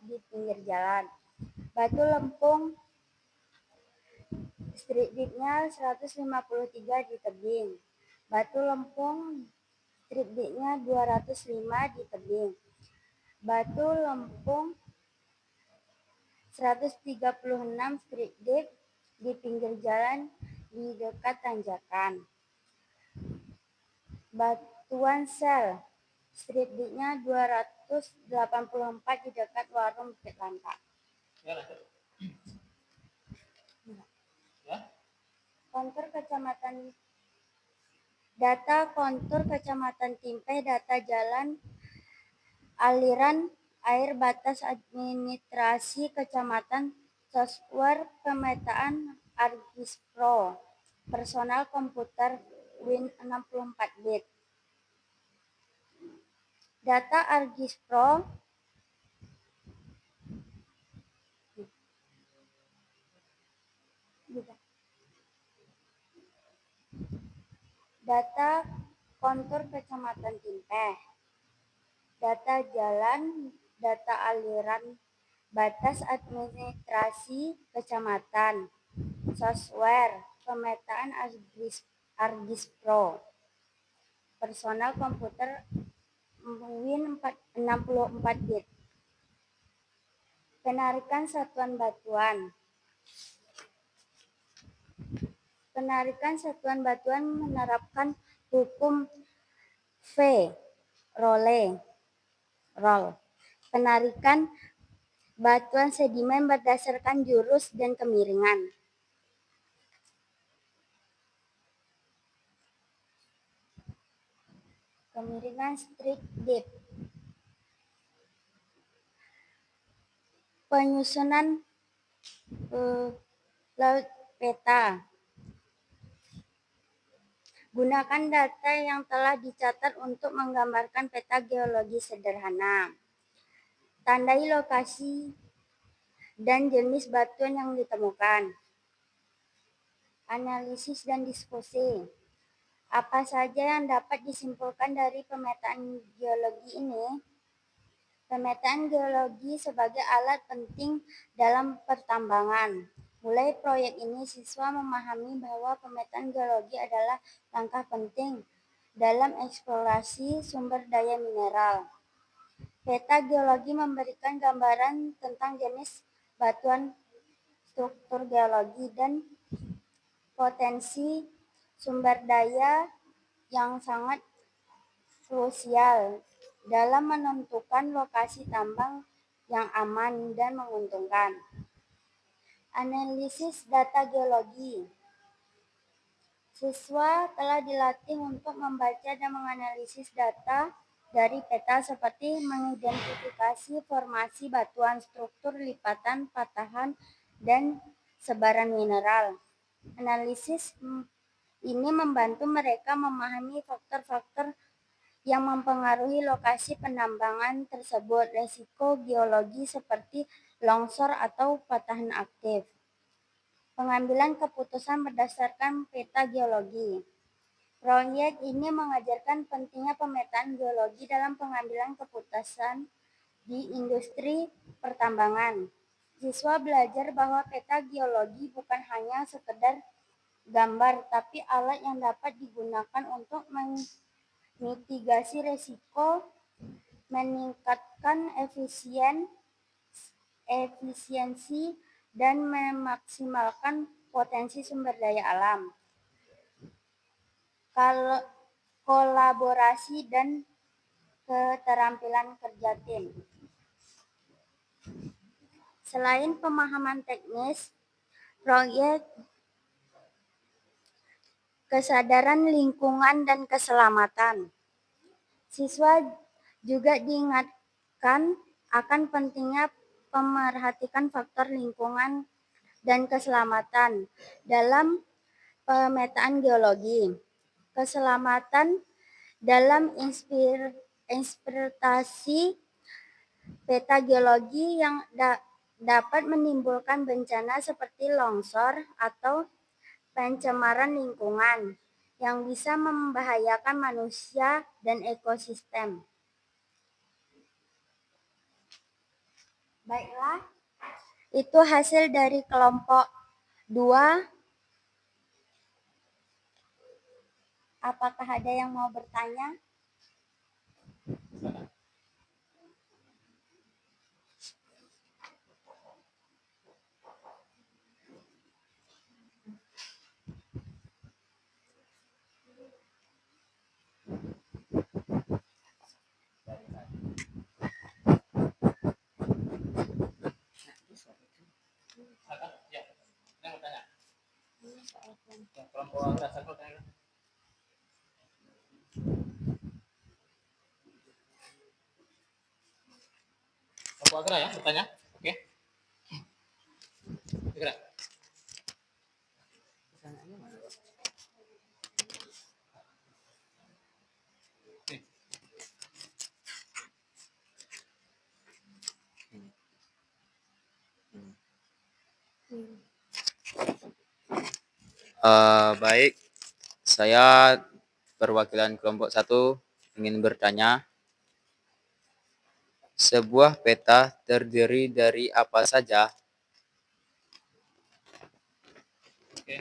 di pinggir jalan. Batu lempung strip dignya 153 di tebing. Batu lempung strip dignya 205 di tebing. Batu lempung 136 strip dig di pinggir jalan di dekat tanjakan. Batuan sel, street nya 284 di dekat warung Bukit Lanta. Ya, ya. Kontur Kecamatan Data kontur Kecamatan Timpeh, data jalan, aliran air, batas administrasi Kecamatan, software pemetaan ArcGIS-Pro, personal komputer Win 64 bit. Data ArcGIS-Pro data kontur Kecamatan Timpeh, data jalan, data aliran, batas administrasi Kecamatan, software pemetaan ArcGIS Pro, personal komputer Win 64 bit. Penarikan satuan batuan. Penarikan satuan batuan menerapkan hukum roll. Penarikan batuan sedimen berdasarkan jurus dan kemiringan. Kemiringan street depth. Penyusunan laut peta. Gunakan data yang telah dicatat untuk menggambarkan peta geologi sederhana. Tandai lokasi dan jenis batuan yang ditemukan. Analisis dan diskusi. Apa saja yang dapat disimpulkan dari pemetaan geologi ini? Pemetaan geologi sebagai alat penting dalam pertambangan. Mulai proyek ini, siswa memahami bahwa pemetaan geologi adalah langkah penting dalam eksplorasi sumber daya mineral. Peta geologi memberikan gambaran tentang jenis batuan, struktur geologi, dan potensi sumber daya yang sangat krusial dalam menentukan lokasi tambang yang aman dan menguntungkan. Analisis data geologi. Siswa telah dilatih untuk membaca dan menganalisis data dari peta seperti mengidentifikasi formasi batuan, struktur lipatan, patahan, dan sebaran mineral. Analisis ini membantu mereka memahami faktor-faktor yang mempengaruhi lokasi penambangan tersebut, resiko geologi seperti longsor atau patahan aktif. Pengambilan keputusan berdasarkan peta geologi. Proyek ini mengajarkan pentingnya pemetaan geologi dalam pengambilan keputusan di industri pertambangan. Siswa belajar bahwa peta geologi bukan hanya sekedar gambar, tapi alat yang dapat digunakan untuk mitigasi resiko, meningkatkan efisiensi, dan memaksimalkan potensi sumber daya alam. Kolaborasi dan keterampilan kerja tim. Selain pemahaman teknis, proyek kesadaran lingkungan dan keselamatan. Siswa juga diingatkan akan pentingnya memerhatikan faktor lingkungan dan keselamatan dalam pemetaan geologi. Keselamatan dalam interpretasi peta geologi yang dapat menimbulkan bencana seperti longsor atau pencemaran lingkungan yang bisa membahayakan manusia dan ekosistem. Baiklah, itu hasil dari kelompok 2. Apakah ada yang mau bertanya? Kelompok dasar bertanya. Kelompok agra ya bertanya. Oke. Agra. Baik, saya perwakilan kelompok 1 ingin bertanya, sebuah peta terdiri dari apa saja? Oke.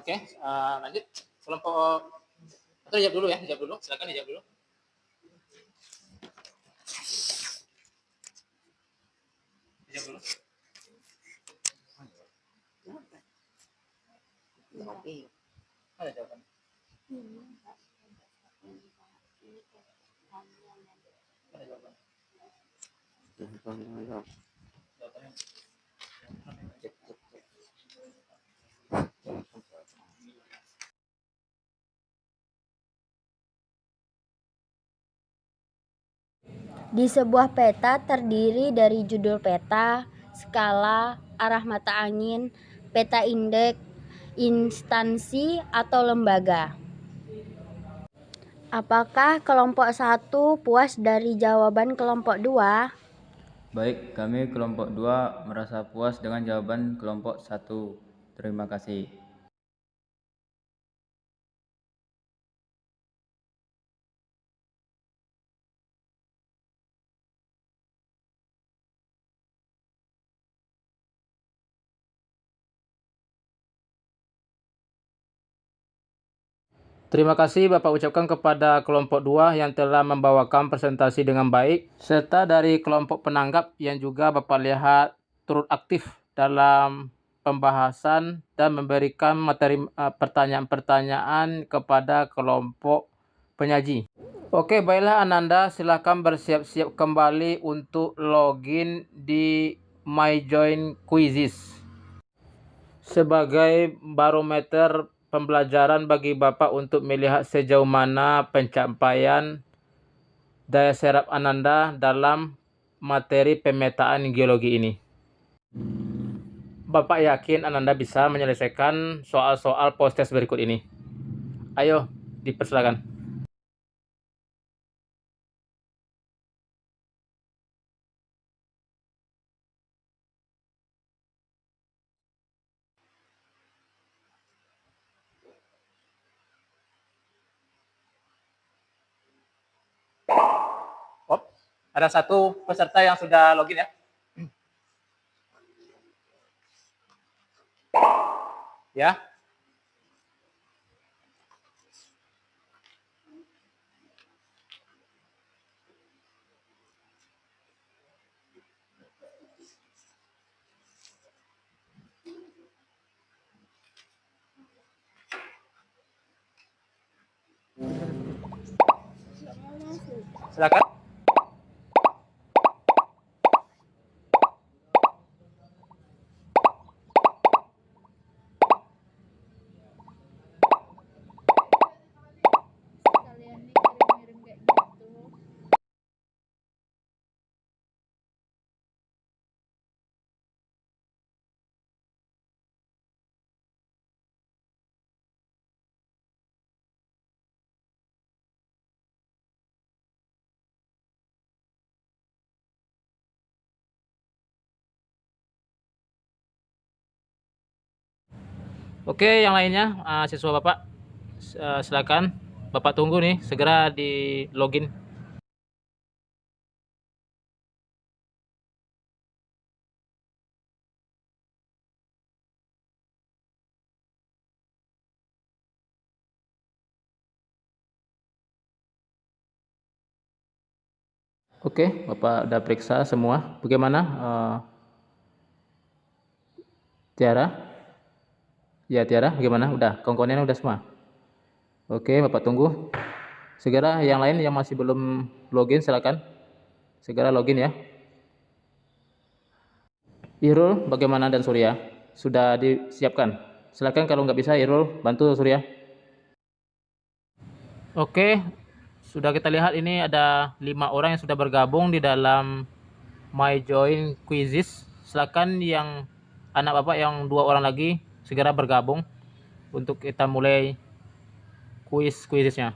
Oke, lanjut. Kelompok atau dijawab dulu ya, dijawab dulu. Silakan dijawab dulu. Dijawab dulu. Ada jawaban. Ada jawaban. Jawabannya. Di sebuah peta terdiri dari judul peta, skala, arah mata angin, peta indeks, instansi, atau lembaga. Apakah kelompok 1 puas dari jawaban kelompok 2? Baik, kami kelompok 2 merasa puas dengan jawaban kelompok 1. Terima kasih. Terima kasih Bapak ucapkan kepada kelompok 2 yang telah membawakan presentasi dengan baik, serta dari kelompok penanggap yang juga Bapak lihat turut aktif dalam pembahasan dan memberikan materi pertanyaan-pertanyaan kepada kelompok penyaji. Oke, baiklah Ananda, silakan bersiap-siap kembali untuk login di MyJoin Quizzes sebagai barometer pembelajaran bagi Bapak untuk melihat sejauh mana pencapaian daya serap Ananda dalam materi pemetaan geologi ini. Bapak yakin Ananda bisa menyelesaikan soal-soal post-test berikut ini. Ayo, dipersilakan. Ada satu peserta yang sudah login ya. Ya. Silakan. Oke, yang lainnya siswa Bapak silakan. Bapak tunggu nih, segera di login. Oke, Bapak udah periksa semua. Bagaimana? Tiara? Ya, Tiara, bagaimana? Udah, komponennya udah semua? Oke, Bapak tunggu. Segera yang lain yang masih belum login, silakan. Segera login ya. Irul, bagaimana dan Surya? Sudah disiapkan? Silakan kalau nggak bisa Irul, bantu Surya. Oke, sudah kita lihat ini ada 5 orang yang sudah bergabung di dalam My Join Quizzes. Silakan yang anak bapak yang 2 orang lagi segera bergabung untuk kita mulai quiznya.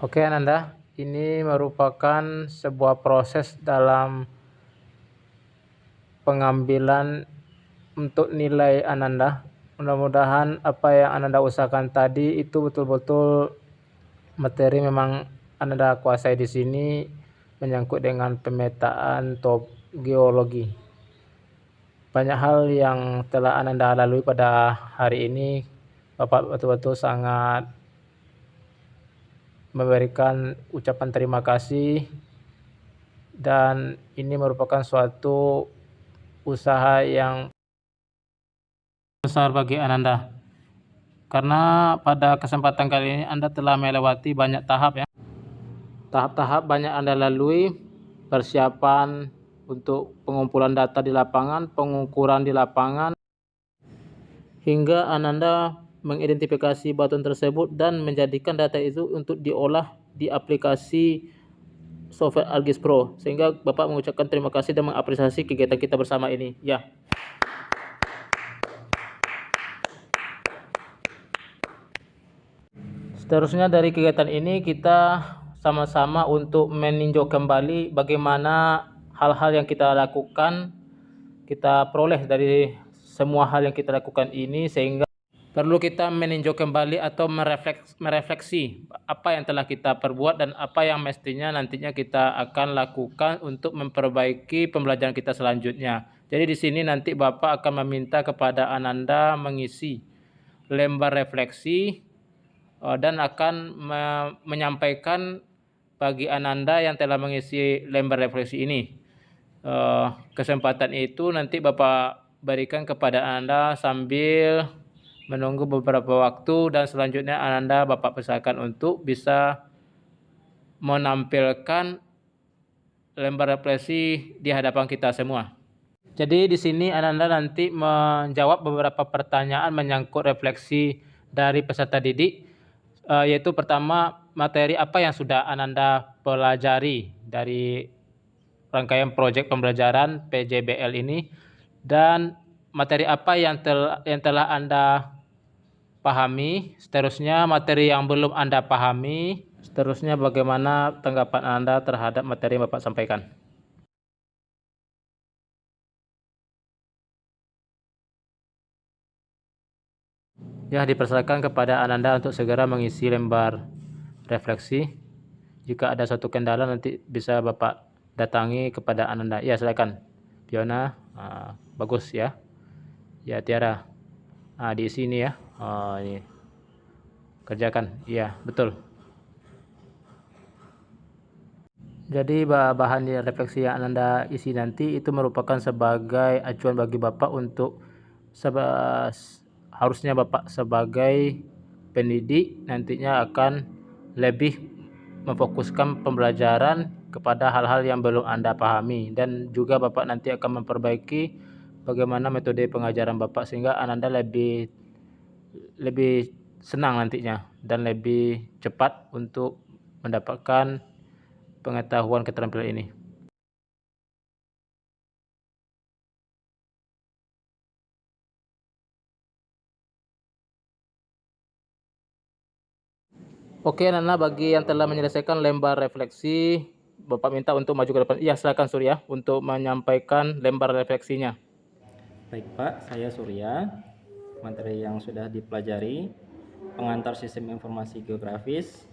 Oke Ananda, ini merupakan sebuah proses dalam pengambilan untuk nilai Ananda. Mudah-mudahan apa yang Ananda usahakan tadi itu betul-betul materi memang Ananda kuasai di sini menyangkut dengan pemetaan geologi. Banyak hal yang telah Ananda lalui pada hari ini, Bapak betul-betul sangat memberikan ucapan terima kasih, dan ini merupakan suatu usaha yang besar bagi Ananda. Karena pada kesempatan kali ini Anda telah melewati banyak tahap ya. Tahap-tahap banyak Anda lalui, persiapan untuk pengumpulan data di lapangan, pengukuran di lapangan, hingga Ananda mengidentifikasi batuan tersebut dan menjadikan data itu untuk diolah di aplikasi software ArcGIS Pro. Sehingga Bapak mengucapkan terima kasih dan mengapresiasi kegiatan kita bersama ini. Ya. Seterusnya dari kegiatan ini kita sama-sama untuk meninjau kembali bagaimana hal-hal yang kita lakukan, kita peroleh dari semua hal yang kita lakukan ini, sehingga perlu kita meninjau kembali atau merefleksi apa yang telah kita perbuat dan apa yang mestinya nantinya kita akan lakukan untuk memperbaiki pembelajaran kita selanjutnya. Jadi di sini nanti Bapak akan meminta kepada Ananda mengisi lembar refleksi dan akan menyampaikan bagi Ananda yang telah mengisi lembar refleksi ini. Kesempatan itu nanti Bapak berikan kepada Ananda sambil menunggu beberapa waktu, dan selanjutnya Ananda Bapak persilakan untuk bisa menampilkan lembar refleksi di hadapan kita semua. Jadi di sini Ananda nanti menjawab beberapa pertanyaan menyangkut refleksi dari peserta didik, yaitu pertama, materi apa yang sudah Ananda pelajari dari rangkaian proyek pembelajaran PJBL ini, dan materi apa yang telah Anda pahami. Seterusnya materi yang belum Anda pahami. Seterusnya bagaimana tanggapan Anda terhadap materi yang Bapak sampaikan. Ya, dipersilakan kepada Ananda untuk segera mengisi lembar refleksi. Jika ada suatu kendala nanti bisa Bapak datangi kepada Ananda. Ya, silakan. Fiona, bagus ya. Ya, Tiara. Di sini ya. Ini. Kerjakan. Iya, betul. Jadi bahan refleksi yang Ananda isi nanti itu merupakan sebagai acuan bagi Bapak untuk harusnya Bapak sebagai pendidik nantinya akan lebih memfokuskan pembelajaran kepada hal-hal yang belum Anda pahami, dan juga Bapak nanti akan memperbaiki bagaimana metode pengajaran Bapak sehingga Ananda lebih senang nantinya dan lebih cepat untuk mendapatkan pengetahuan keterampilan ini. Oke, Nana, bagi yang telah menyelesaikan lembar refleksi, Bapak minta untuk maju ke depan. Iya, silakan Surya untuk menyampaikan lembar refleksinya. Baik Pak, saya Surya. Materi yang sudah dipelajari, pengantar sistem informasi geografis,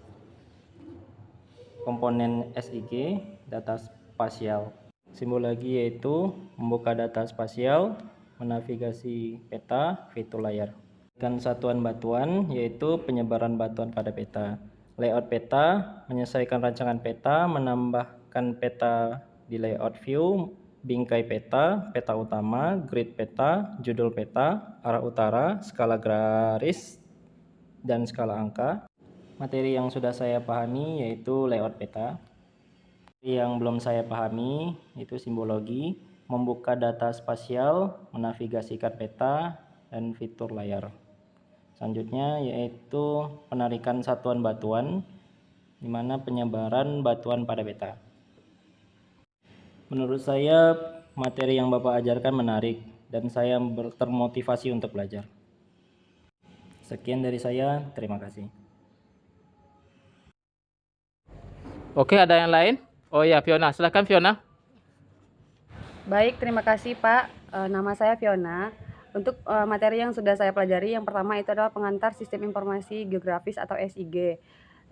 komponen SIG, data spasial. Simbologi yaitu membuka data spasial, menavigasi peta, fitur layar. Dan satuan batuan yaitu penyebaran batuan pada peta. Layout peta, menyesuaikan rancangan peta, menambahkan peta di layout view, bingkai peta, peta utama, grid peta, judul peta, arah utara, skala garis, dan skala angka. Materi yang sudah saya pahami yaitu layout peta. Yang belum saya pahami itu simbologi, membuka data spasial, menavigasikan peta, dan fitur layar. Selanjutnya yaitu penarikan satuan batuan, di mana penyebaran batuan pada peta. Menurut saya materi yang Bapak ajarkan menarik dan saya termotivasi untuk belajar. Sekian dari saya, terima kasih. Oke, ada yang lain? Oh ya, Fiona, silakan Fiona. Baik, terima kasih Pak. Nama saya Fiona. Untuk materi yang sudah saya pelajari, yang pertama itu adalah pengantar sistem informasi geografis atau SIG.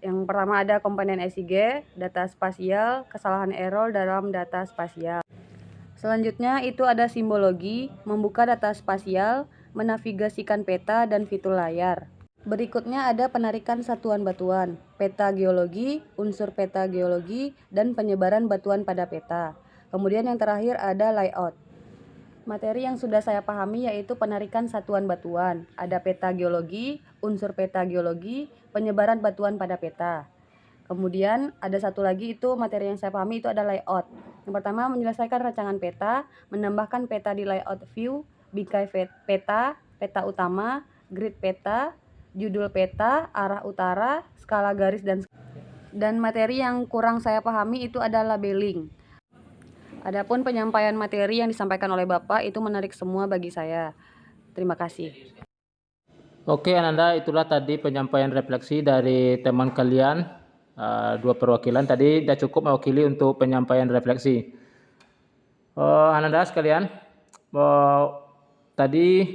Yang pertama ada komponen SIG, data spasial, kesalahan error dalam data spasial. Selanjutnya itu ada simbologi, membuka data spasial, menavigasikan peta dan fitur layar. Berikutnya ada penarikan satuan batuan, peta geologi, unsur peta geologi, dan penyebaran batuan pada peta. Kemudian yang terakhir ada layout. Materi yang sudah saya pahami yaitu penarikan satuan batuan, ada peta geologi, unsur peta geologi, penyebaran batuan pada peta. Kemudian ada satu lagi itu materi yang saya pahami itu ada layout. Yang pertama menyelesaikan rancangan peta, menambahkan peta di layout view, bingkai peta, peta utama, grid peta, judul peta, arah utara, skala garis dan materi yang kurang saya pahami itu adalah labeling. Adapun penyampaian materi yang disampaikan oleh Bapak itu menarik semua bagi saya. Terima kasih. Oke Ananda, itulah tadi penyampaian refleksi dari teman kalian, dua perwakilan tadi sudah cukup mewakili untuk penyampaian refleksi. Ananda sekalian, tadi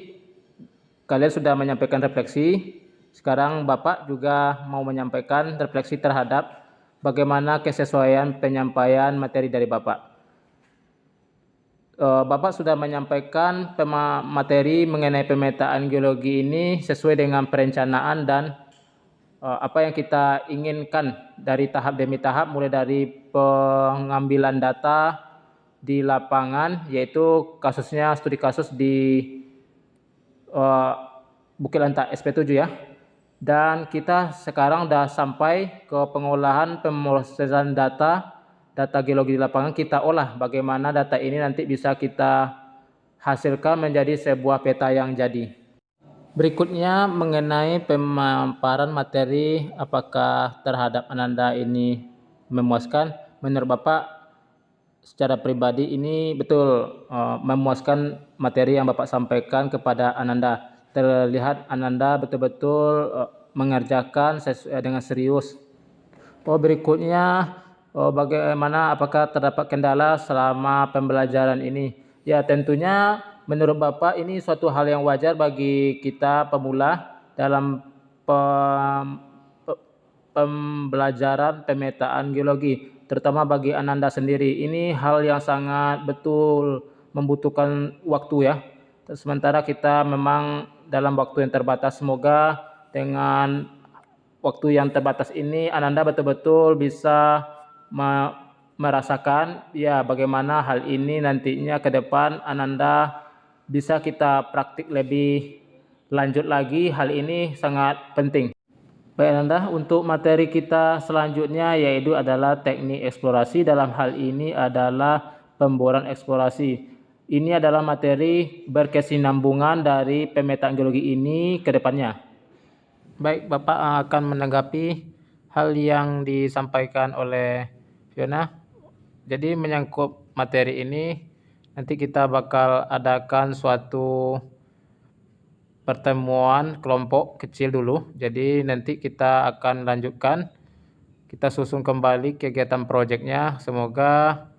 kalian sudah menyampaikan refleksi, sekarang Bapak juga mau menyampaikan refleksi terhadap bagaimana kesesuaian penyampaian materi dari Bapak. Bapak sudah menyampaikan materi mengenai pemetaan geologi ini sesuai dengan perencanaan dan apa yang kita inginkan dari tahap demi tahap, mulai dari pengambilan data di lapangan, yaitu kasusnya studi kasus di Bukit Lantak SP7 ya. Dan kita sekarang sudah sampai ke pengolahan pemrosesan data geologi di lapangan. Kita olah bagaimana data ini nanti bisa kita hasilkan menjadi sebuah peta yang jadi. Berikutnya mengenai pemaparan materi, apakah terhadap Ananda ini memuaskan? Menurut Bapak secara pribadi ini betul memuaskan materi yang Bapak sampaikan kepada Ananda. Terlihat Ananda betul-betul mengerjakan sesuai dengan serius. Berikutnya bagaimana, apakah terdapat kendala selama pembelajaran ini? Ya tentunya menurut Bapak ini suatu hal yang wajar bagi kita pemula dalam pembelajaran pemetaan geologi, terutama bagi Ananda sendiri. Ini hal yang sangat betul membutuhkan waktu ya. Sementara kita memang dalam waktu yang terbatas, semoga dengan waktu yang terbatas ini Ananda betul-betul bisa merasakan ya bagaimana hal ini nantinya ke depan Ananda bisa kita praktik lebih lanjut lagi. Hal ini sangat penting. Baik Ananda, untuk materi kita selanjutnya yaitu adalah teknik eksplorasi. Dalam hal ini adalah pemboran eksplorasi. Ini adalah materi berkesinambungan dari pemetaan geologi ini ke depannya. Baik, Bapak akan menanggapi hal yang disampaikan oleh Fiona. Jadi menyangkut materi ini, nanti kita bakal adakan suatu pertemuan kelompok kecil dulu. Jadi nanti kita akan lanjutkan, kita susun kembali kegiatan proyeknya. Semoga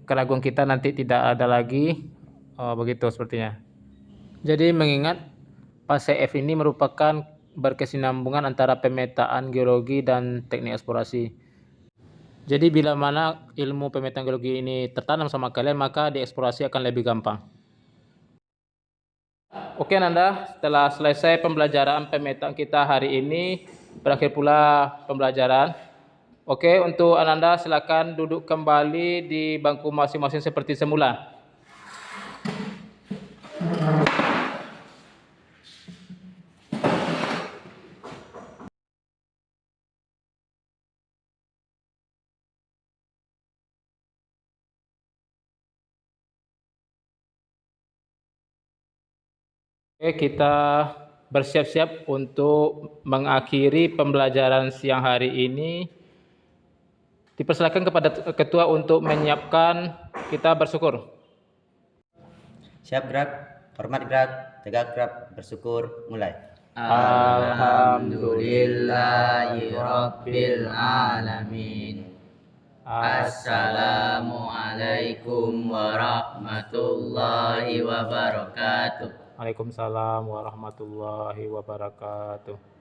keraguan kita nanti tidak ada lagi. Begitu sepertinya. Jadi mengingat PASEF ini merupakan berkesinambungan antara pemetaan geologi dan teknik eksplorasi. Jadi bila mana ilmu pemetaan geologi ini tertanam sama kalian, maka di eksplorasi akan lebih gampang. Oke Nanda, setelah selesai pembelajaran pemetaan kita hari ini, berakhir pula pembelajaran. Oke, untuk Ananda silakan duduk kembali di bangku masing-masing seperti semula. Oke, kita bersiap-siap untuk mengakhiri pembelajaran siang hari ini. Dipersilakan kepada ketua untuk menyiapkan kita bersyukur. Siap gerak, hormat gerak, tegak gerak, bersyukur, mulai. Alhamdulillahirabbil alamin. Assalamualaikum warahmatullahi wabarakatuh. Waalaikumsalam warahmatullahi wabarakatuh.